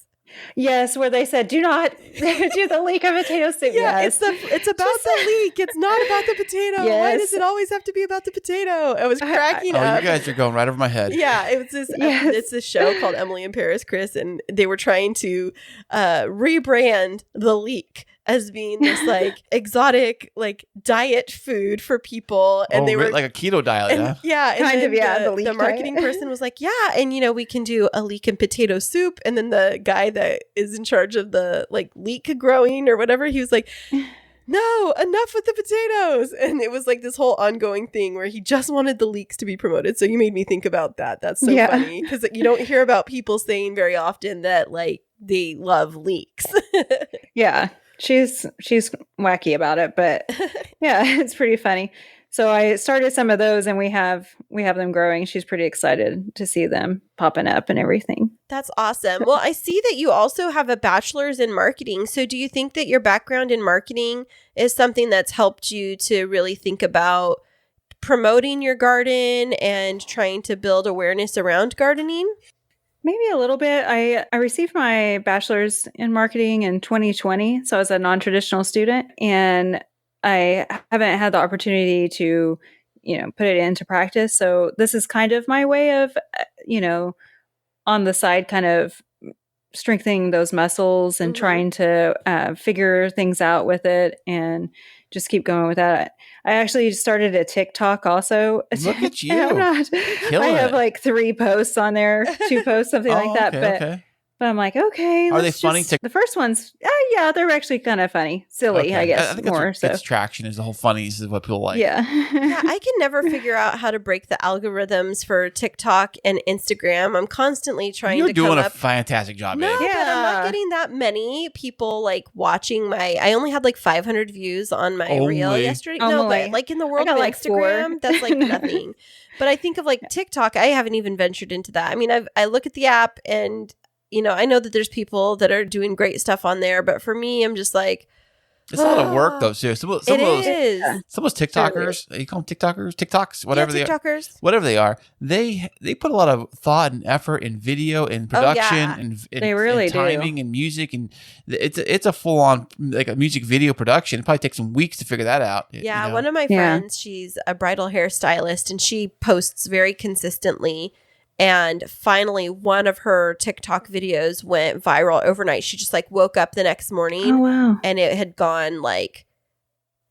Yes, where they said, do not do the leek and potato soup. Yeah, yes. it's about the leek. It's not about the potato. Yes. Why does it always have to be about the potato? I was cracking up. Oh, you guys are going right over my head. Yeah, it was this. It's this show called Emily in Paris, Kris, and they were trying to rebrand the leek as being this like exotic like diet food for people, and they were like a keto diet. Yeah, kind of. The marketing person was like, yeah, and we can do a leek and potato soup, and then the guy that is in charge of the like leek growing or whatever, he was like, no, enough with the potatoes. And it was like this whole ongoing thing where he just wanted the leeks to be promoted. So you made me think about that. That's so funny, because you don't hear about people saying very often that like they love leeks. Yeah. She's wacky about it, but yeah, it's pretty funny. So I started some of those, and we have them growing. She's pretty excited to see them popping up and everything. That's awesome. Well, I see that you also have a bachelor's in marketing. So do you think that your background in marketing is something that's helped you to really think about promoting your garden and trying to build awareness around gardening? Maybe a little bit. I received my bachelor's in marketing in 2020. So I was a non-traditional student, and I haven't had the opportunity to, put it into practice. So this is kind of my way of, on the side, kind of strengthening those muscles and trying to figure things out with it and just keep going with that. I actually started a TikTok also. Look at you. I have like 3 posts on there, 2 posts, something like that. Okay. But I'm like, okay. Are they funny? The first ones, yeah, they're actually kind of funny. Silly, I guess. I think more. That's its traction is the whole funnies is what people like. Yeah. Yeah, I can never figure out how to break the algorithms for TikTok and Instagram. I'm constantly trying to come up. You're doing a fantastic job, No, babe. but I'm not getting that many people like watching I only had like 500 views on my reel yesterday. No, but like in the world of like Instagram, 4. that's like nothing. But I think of like TikTok, I haven't even ventured into that. I mean, I look at the app and I know that there's people that are doing great stuff on there, but for me, I'm just like, it's a lot of work though too. Some of those TikTokers, you call them TikToks, whatever they are, whatever they are, they put a lot of thought and effort in video and production and they really and timing and music, and it's a full on like a music video production. It probably takes some weeks to figure that out. Yeah, one of my friends, she's a bridal hairstylist, and she posts very consistently. And finally, one of her TikTok videos went viral overnight. She just like woke up the next morning. Oh, wow. And it had gone like,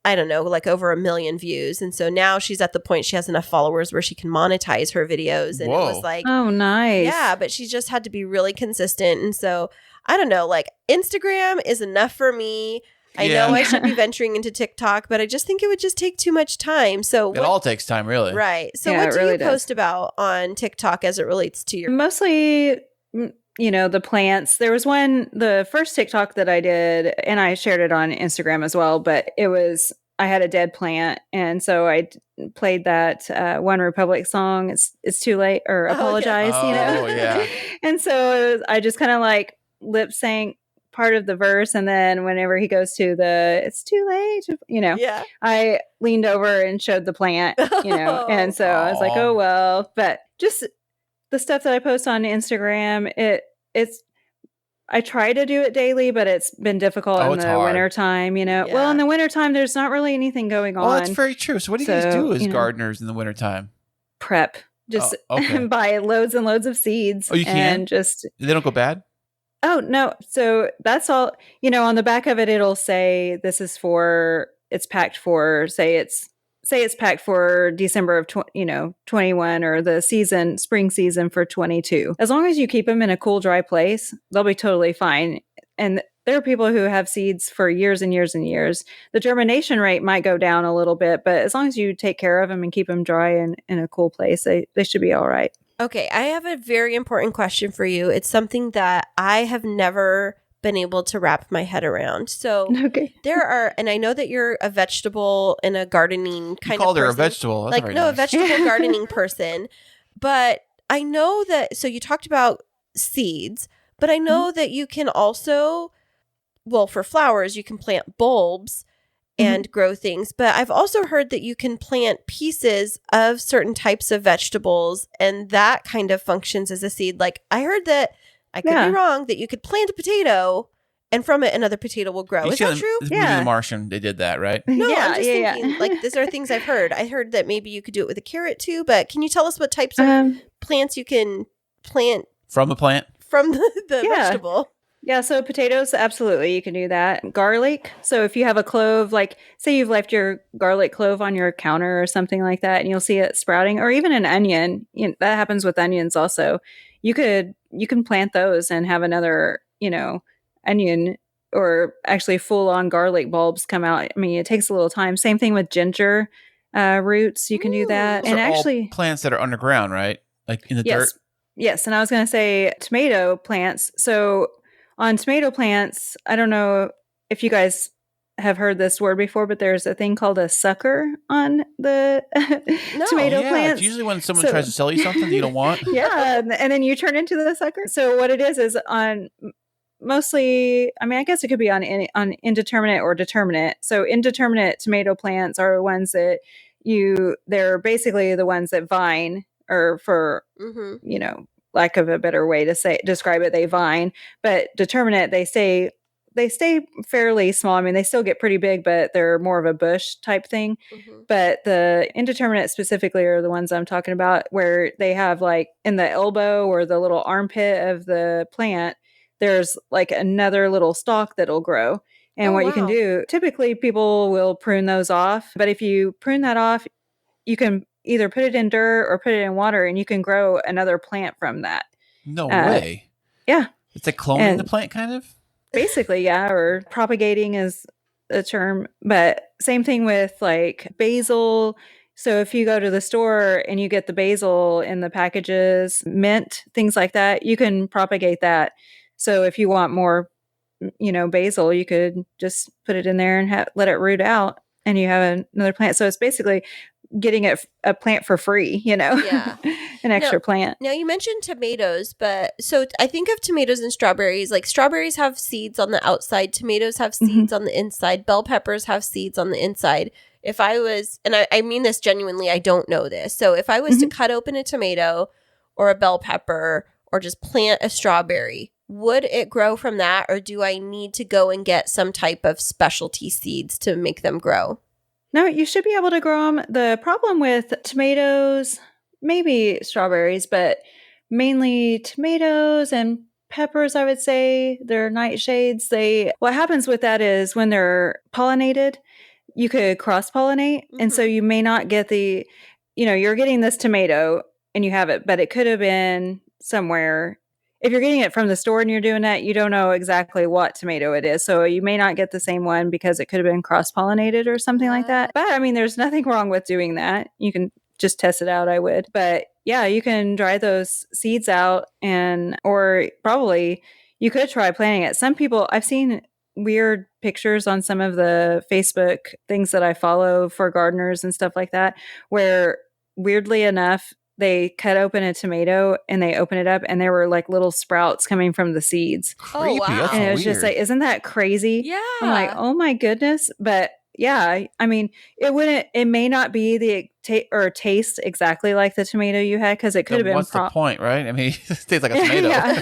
I don't know, like over 1 million views. And so now she's at the point she has enough followers where she can monetize her videos. And it was like, oh, nice. Yeah, but she just had to be really consistent. And so I don't know, like Instagram is enough for me. I know I should be venturing into TikTok, but I just think it would just take too much time. So it all takes time, really. Right. So what do you post about on TikTok as it relates to your... Mostly, the plants. There was the first TikTok that I did, and I shared it on Instagram as well, but I had a dead plant. And so I played that One Republic song, It's Too Late, or Apologize, yeah. And so I just kind of like lip sync part of the verse, and then whenever he goes to it's too late, I leaned over and showed the plant, and so I was like, oh well. But just the stuff that I post on Instagram, I try to do it daily, but it's been difficult in the winter time, Well, in the winter time, there's not really anything going on. Oh, that's very true. So what do you guys do as gardeners in the winter time? Prep. Just buy loads and loads of seeds. Oh, you can? And just... They don't go bad? Oh, no. So that's all, on the back of it, it'll say it's packed for, say it's packed for December of 21, or the spring season for 22. As long as you keep them in a cool, dry place, they'll be totally fine. And there are people who have seeds for years and years and years. The germination rate might go down a little bit, but as long as you take care of them and keep them dry and in a cool place, they should be all right. Okay, I have a very important question for you. It's something that I have never been able to wrap my head around. So there are, and I know that you're a vegetable and a gardening kind of person. You called her a vegetable. That's a vegetable gardening person. But I know that, so you talked about seeds, but I know that you can also, well, for flowers, you can plant bulbs and grow things. But I've also heard that you can plant pieces of certain types of vegetables, and that kind of functions as a seed. Like I heard that, I could be wrong, that you could plant a potato and from it another potato will grow. Is that true? Yeah. The Martian, they did that, right? No, I'm just thinking, like, these are things I've heard. I heard that maybe you could do it with a carrot too, but can you tell us what types of plants you can plant? From the plant? From the vegetable. Yeah, so potatoes, absolutely, you can do that. Garlic, so if you have a clove, like say you've left your garlic clove on your counter or something like that, and you'll see it sprouting, or even an onion, that happens with onions also. You can plant those and have another, onion or actually full-on garlic bulbs come out. I mean, it takes a little time. Same thing with ginger roots, you can do that. Those and are actually all plants that are underground, right? Like in the dirt? Yes, and I was going to say tomato plants. So on tomato plants, I don't know if you guys have heard this word before, but there's a thing called a sucker on the tomato plants. It's usually when someone tries to sell you something that you don't want. Yeah, and then you turn into the sucker. So what it is on mostly, I mean, I guess it could be on indeterminate or determinate. So indeterminate tomato plants are the ones that they're basically the ones that vine, or for, lack of a better way to describe it, they vine. But determinate, they stay fairly small. I mean, they still get pretty big, but they're more of a bush type thing. But the indeterminate specifically are the ones I'm talking about, where they have like in the elbow or the little armpit of the plant, there's like another little stalk that'll grow. And you can do, typically people will prune those off. But if you prune that off, you can either put it in dirt or put it in water, and you can grow another plant from that. No way. Yeah. It's like cloning the plant, kind of? Basically, yeah, or propagating is a term. But same thing with like basil. So if you go to the store and you get the basil in the packages, mint, things like that, you can propagate that. So if you want more, basil, you could just put it in there and let it root out, and you have another plant. So it's basically getting a plant for free, an extra plant. Now you mentioned tomatoes, but so I think of tomatoes and strawberries. Like strawberries have seeds on the outside, tomatoes have seeds on the inside, bell peppers have seeds on the inside. If I was, and I mean this genuinely, I don't know this. So if I was to cut open a tomato or a bell pepper or just plant a strawberry, would it grow from that, or do I need to go and get some type of specialty seeds to make them grow? No, you should be able to grow them. The problem with tomatoes, maybe strawberries, but mainly tomatoes and peppers, I would say, they're nightshades. What happens with that is when they're pollinated, you could cross-pollinate. And so you may not get you're getting this tomato and you have it, but it could have been somewhere. If you're getting it from the store and you're doing that, you don't know exactly what tomato it is. So you may not get the same one because it could have been cross-pollinated or something like that. But I mean, there's nothing wrong with doing that. You can just test it out, I would. But yeah, you can dry those seeds out, or probably you could try planting it. Some people, I've seen weird pictures on some of the Facebook things that I follow for gardeners and stuff like that, where weirdly enough, they cut open a tomato and they open it up and there were like little sprouts coming from the seeds. Creepy. Oh, wow. That's and it was weird. just like, isn't that crazy? Yeah. I'm like, oh my goodness. But yeah, I mean, it may not be the taste exactly like the tomato you had, because it could have been. What's the point, right? I mean, it tastes like a tomato. Yeah.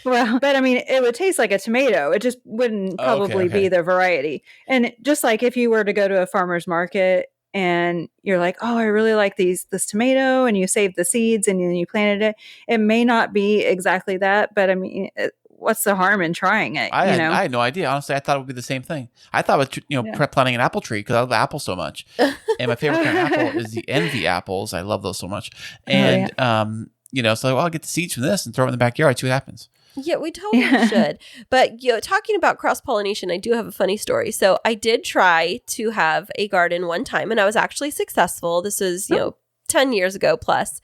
Well, but I mean, it would taste like a tomato. It just wouldn't probably be the variety. And just like if you were to go to a farmer's market and you're like, oh, I really like this tomato, and you saved the seeds and then you planted it, it may not be exactly that, but I mean, what's the harm in trying it? I had no idea. Honestly, I thought it would be the same thing. I thought it was, planting an apple tree because I love apples so much. And my favorite kind of apple is the envy apples. I love those so much. And, so I'll get the seeds from this and throw it in the backyard, see what happens. Yeah, we totally should. But, talking about cross-pollination, I do have a funny story. So I did try to have a garden one time, and I was actually successful. This was, 10 years ago plus.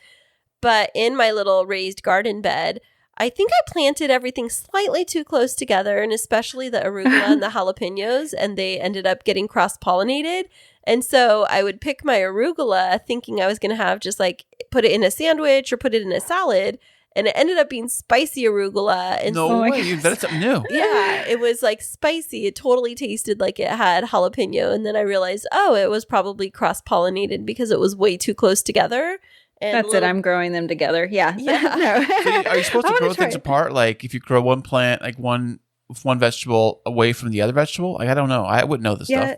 But in my little raised garden bed, I think I planted everything slightly too close together, and especially the arugula and the jalapenos, and they ended up getting cross-pollinated. And so I would pick my arugula thinking I was going to have just like put it in a sandwich or put it in a salad. And it ended up being spicy arugula. And no way, you invented something new. Yeah, it was like spicy. It totally tasted like it had jalapeno. And then I realized, it was probably cross-pollinated because it was way too close together. And that's it. I'm growing them together. Yeah. Yeah. So are you supposed to grow things apart? Like if you grow one plant, like one vegetable away from the other vegetable? Like, I don't know. I wouldn't know this stuff.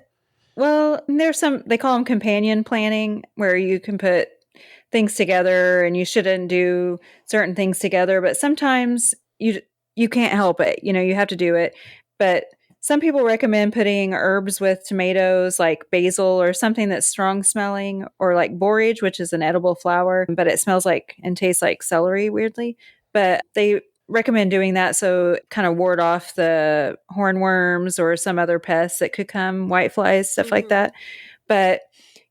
Well, there's they call them companion planting, where you can put things together and you shouldn't do certain things together, but sometimes you can't help it. You have to do it. But some people recommend putting herbs with tomatoes, like basil or something that's strong smelling, or like borage, which is an edible flower, but it smells like and tastes like celery weirdly. But they recommend doing that so kind of ward off the hornworms or some other pests that could come, whiteflies, stuff like that. But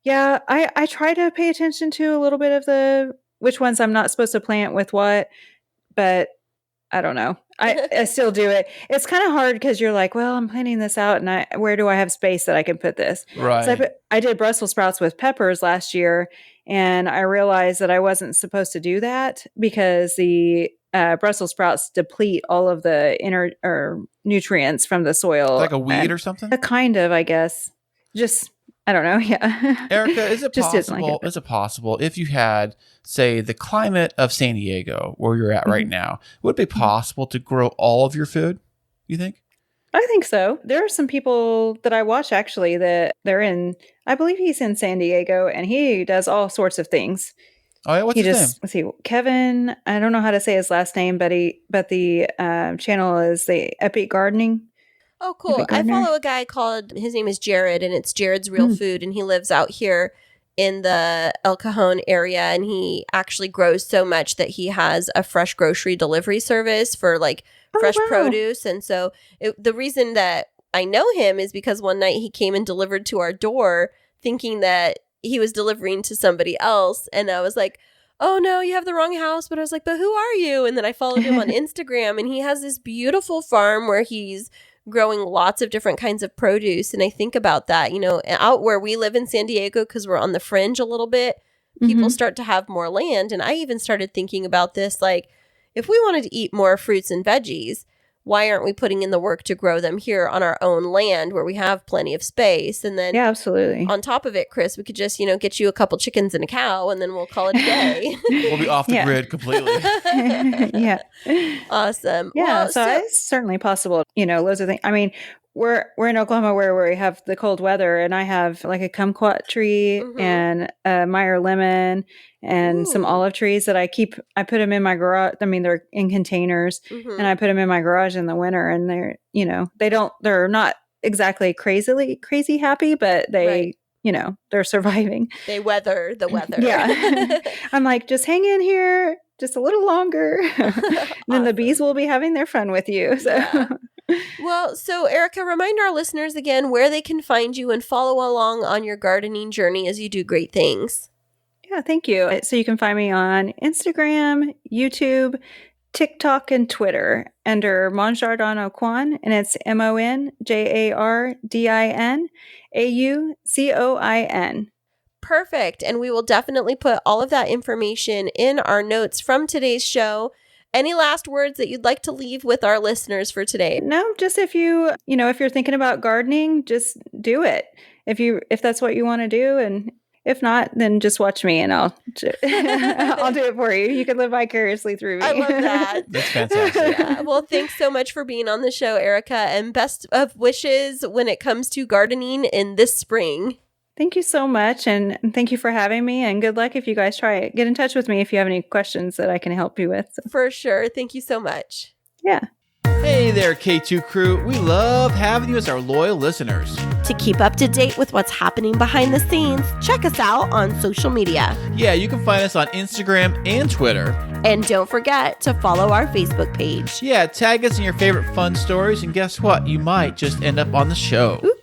yeah, I try to pay attention to a little bit of which ones I'm not supposed to plant with what, but I don't know. I still do it. It's kind of hard because you're like, well, I'm planning this out, and where do I have space that I can put this? Right. So I did Brussels sprouts with peppers last year, and I realized that I wasn't supposed to do that because the Brussels sprouts deplete all of the nutrients from the soil. Like a weed or something? Kind of, I guess. Just, I don't know. Yeah. Erica, is it possible if you had, say, the climate of San Diego where you're at right now, would it be possible to grow all of your food, you think? I think so. There are some people that I watch actually that I believe he's in San Diego, and he does all sorts of things. Oh yeah, what's his name? Let's see, Kevin. I don't know how to say his last name, but the channel is the Epic Gardening. Oh, cool. I follow a guy his name is Jared, and it's Jared's Real Food, and he lives out here in the El Cajon area, and he actually grows so much that he has a fresh grocery delivery service for like fresh produce. And so the reason that I know him is because one night he came and delivered to our door thinking that he was delivering to somebody else, and I was like, oh no, you have the wrong house. But I was like, but who are you? And then I followed him on Instagram, and he has this beautiful farm where he's growing lots of different kinds of produce. And I think about that, out where we live in San Diego, because we're on the fringe a little bit, people start to have more land. And I even started thinking about this, like, if we wanted to eat more fruits and veggies, why aren't we putting in the work to grow them here on our own land where we have plenty of space? And then absolutely. On top of it, Kris, we could just, get you a couple chickens and a cow, and then we'll call it a day. We'll be off the grid completely. Yeah. Awesome. Yeah. Well, so it's certainly possible, loads of things. I mean, we're in Oklahoma where we have the cold weather, and I have like a kumquat tree and a Meyer lemon and some olive trees that I put them in my garage. I mean, they're in containers, and I put them in my garage in the winter, and they're not exactly crazy happy, but they, they're surviving. They weather the weather. Yeah. I'm like, just hang in here just a little longer. Then the bees will be having their fun with you. So. Yeah. Well, so Erica, remind our listeners again where they can find you and follow along on your gardening journey as you do great things. Yeah, thank you. So you can find me on Instagram, YouTube, TikTok, and Twitter under Mon Jardin Au Coin, and it's MonJardinAucoin. Perfect. And we will definitely put all of that information in our notes from today's show. Any last words that you'd like to leave with our listeners for today? No, just if you're thinking about gardening, just do it. If that's what you want to do, and if not, then just watch me and I'll do it for you. You can live vicariously through me. I love that. That's fantastic. Yeah. Well, thanks so much for being on the show, Erica, and best of wishes when it comes to gardening in this spring. Thank you so much, and thank you for having me, and good luck if you guys try it. Get in touch with me if you have any questions that I can help you with. For sure. Thank you so much. Yeah. Hey there, K2 crew. We love having you as our loyal listeners. To keep up to date with what's happening behind the scenes, check us out on social media. Yeah, you can find us on Instagram and Twitter. And don't forget to follow our Facebook page. Yeah, tag us in your favorite fun stories, and guess what? You might just end up on the show. Ooh.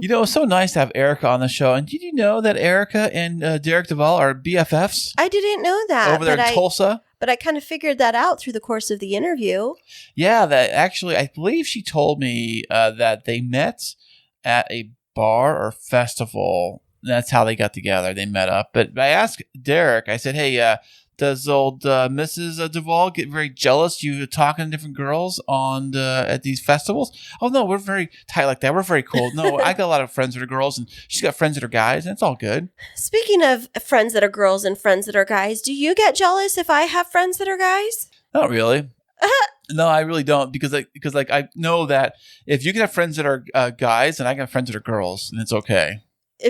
It's so nice to have Erica on the show. And did you know that Erica and Derek Duvall are BFFs? I didn't know that. Over there in Tulsa? but I kind of figured that out through the course of the interview. Yeah, that actually, I believe she told me that they met at a bar or festival. That's how they got together. They met up. But I asked Derek, I said, hey, does old Mrs. Duvall get very jealous you talking to different girls on at these festivals? Oh, no, we're very tight like that. We're very cool. No, I got a lot of friends that are girls, and she's got friends that are guys, and it's all good. Speaking of friends that are girls and friends that are guys, do you get jealous if I have friends that are guys? Not really. No, I really don't, because I know that if you can have friends that are guys and I can have friends that are girls, then it's okay.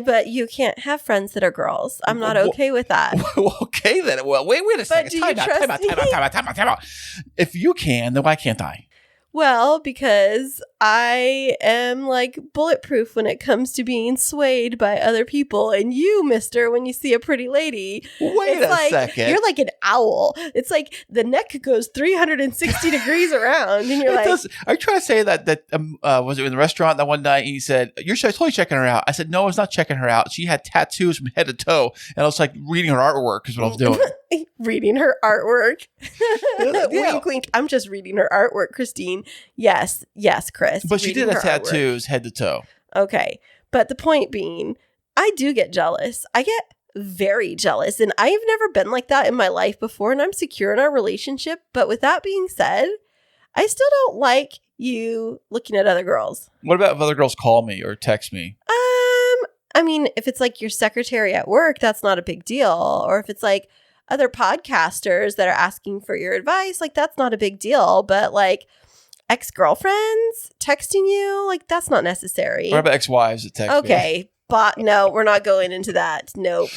But you can't have friends that are girls. I'm not okay with that. Okay, then. Well, wait a second. Time out. If you can, then why can't I? Well, because I am like bulletproof when it comes to being swayed by other people. And you, mister, when you see a pretty lady, wait a second. You're like an owl. It's like the neck goes 360 degrees around. And you're are you trying to say that was it in the restaurant that one night and he said, you're totally checking her out? I said, no, I was not checking her out. She had tattoos from head to toe. And I was like reading her artwork is what I was doing. Reading her artwork. Wink, wink. I'm just reading her artwork, Kristine. Yes, Kris. But she did have tattoos head to toe. Okay. But the point being, I do get jealous. I get very jealous. And I've never been like that in my life before. And I'm secure in our relationship. But with that being said, I still don't like you looking at other girls. What about if other girls call me or text me? I mean, if it's like your secretary at work, that's not a big deal. Or if it's like other podcasters that are asking for your advice, like that's not a big deal. But like ex-girlfriends texting you, like that's not necessary. What about ex-wives that text me? Okay. But no, we're not going into that. Nope.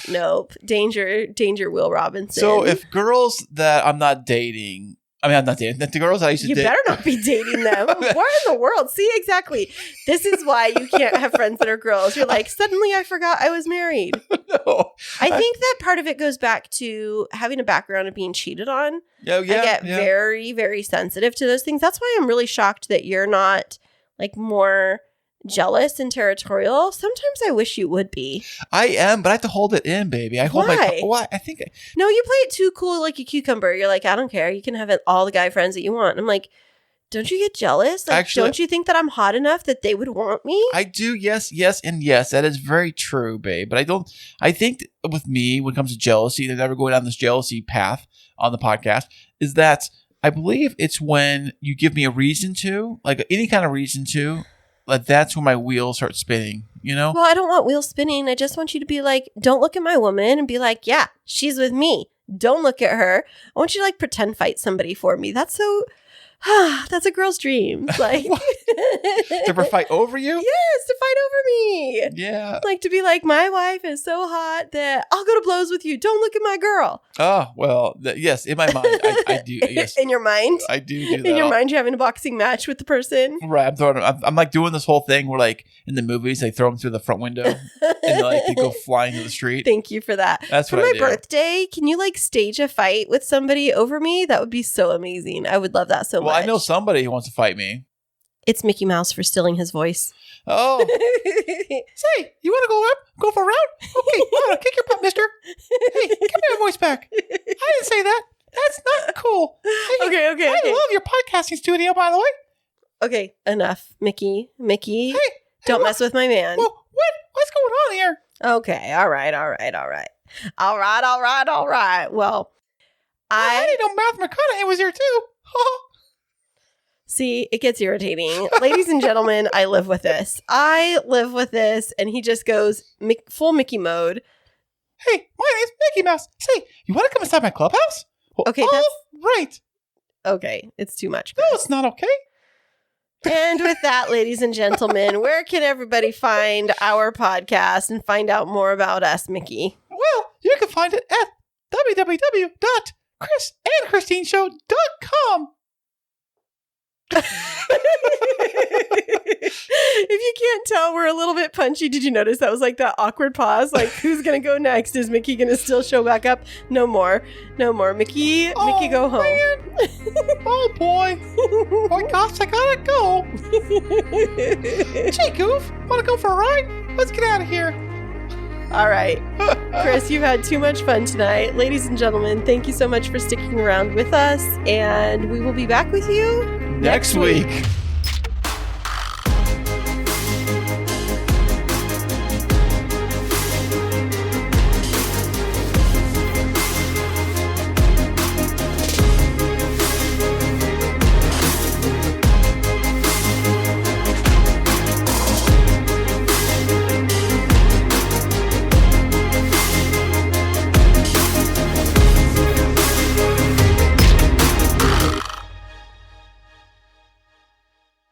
Danger, Will Robinson. So if girls that I'm not dating, I'm not dating. The girls I used to date. You better not be dating them. What in the world? See, exactly. This is why you can't have friends that are girls. You're like, suddenly I forgot I was married. No. I think that part of it goes back to having a background of being cheated on. Yeah. I get very, very sensitive to those things. That's why I'm really shocked that you're not like more jealous and territorial. Sometimes I wish you would be. I am, but I have to hold it in, baby. I hold Why? Why? I think. No, you play it too cool like a cucumber. You're like, I don't care. You can have all the guy friends that you want. I'm like, don't you get jealous? Like, actually, don't you think that I'm hot enough that they would want me? I do. Yes, and yes. That is very true, babe. But I think with me, when it comes to jealousy, they're never going down this jealousy path on the podcast, is that I believe it's when you give me a reason to, like any kind of reason to, like that's when my wheels start spinning, you know? Well, I don't want wheels spinning. I just want you to be like, don't look at my woman and be like, yeah, she's with me. Don't look at her. I want you to like pretend fight somebody for me. That's so... that's a girl's dream. Like to fight over you? Yes, to fight over me. Yeah. Like to be like, my wife is so hot that I'll go to blows with you. Don't look at my girl. Oh, well, yes, in my mind, I do. Yes. In your mind? I do that. In your mind, you're having a boxing match with the person? Right. I'm like doing this whole thing where like in the movies, they throw them through the front window and like they go flying to the street. Thank you for that. That's for what I do. For my birthday, can you like stage a fight with somebody over me? That would be so amazing. I would love that so much. Well, I know somebody who wants to fight me. It's Mickey Mouse for stealing his voice. Oh. Say, you want to go up? Go for a round? Okay, I'm going to kick your butt, mister. Hey, give me my voice back. I didn't say that. That's not cool. Hey, okay. I love your podcasting studio, by the way. Okay, enough. Mickey, hey, don't mess with my man. Well, what's going on here? Okay, all right. Well, I didn't know Matthew McConaughey was here, too. See, it gets irritating. Ladies and gentlemen, I live with this. And he just goes full Mickey mode. Hey, my name's Mickey Mouse. Say, you want to come inside my clubhouse? Well, okay, that's... right. Okay, it's too much. No, it's not okay. And with that, ladies and gentlemen, where can everybody find our podcast and find out more about us, Mickey? Well, you can find it at www.KrisandKristineShow.com. If you can't tell, we're a little bit punchy. Did you notice that was like that awkward pause? Like, who's gonna go next? Is Mickey gonna still show back up? No more. Mickey, go home. Oh boy. Oh gosh, I gotta go. Gee, Goof, wanna go for a ride? Let's get out of here. All right. Kris, you've had too much fun tonight. Ladies and gentlemen, thank you so much for sticking around with us. And we will be back with you next week.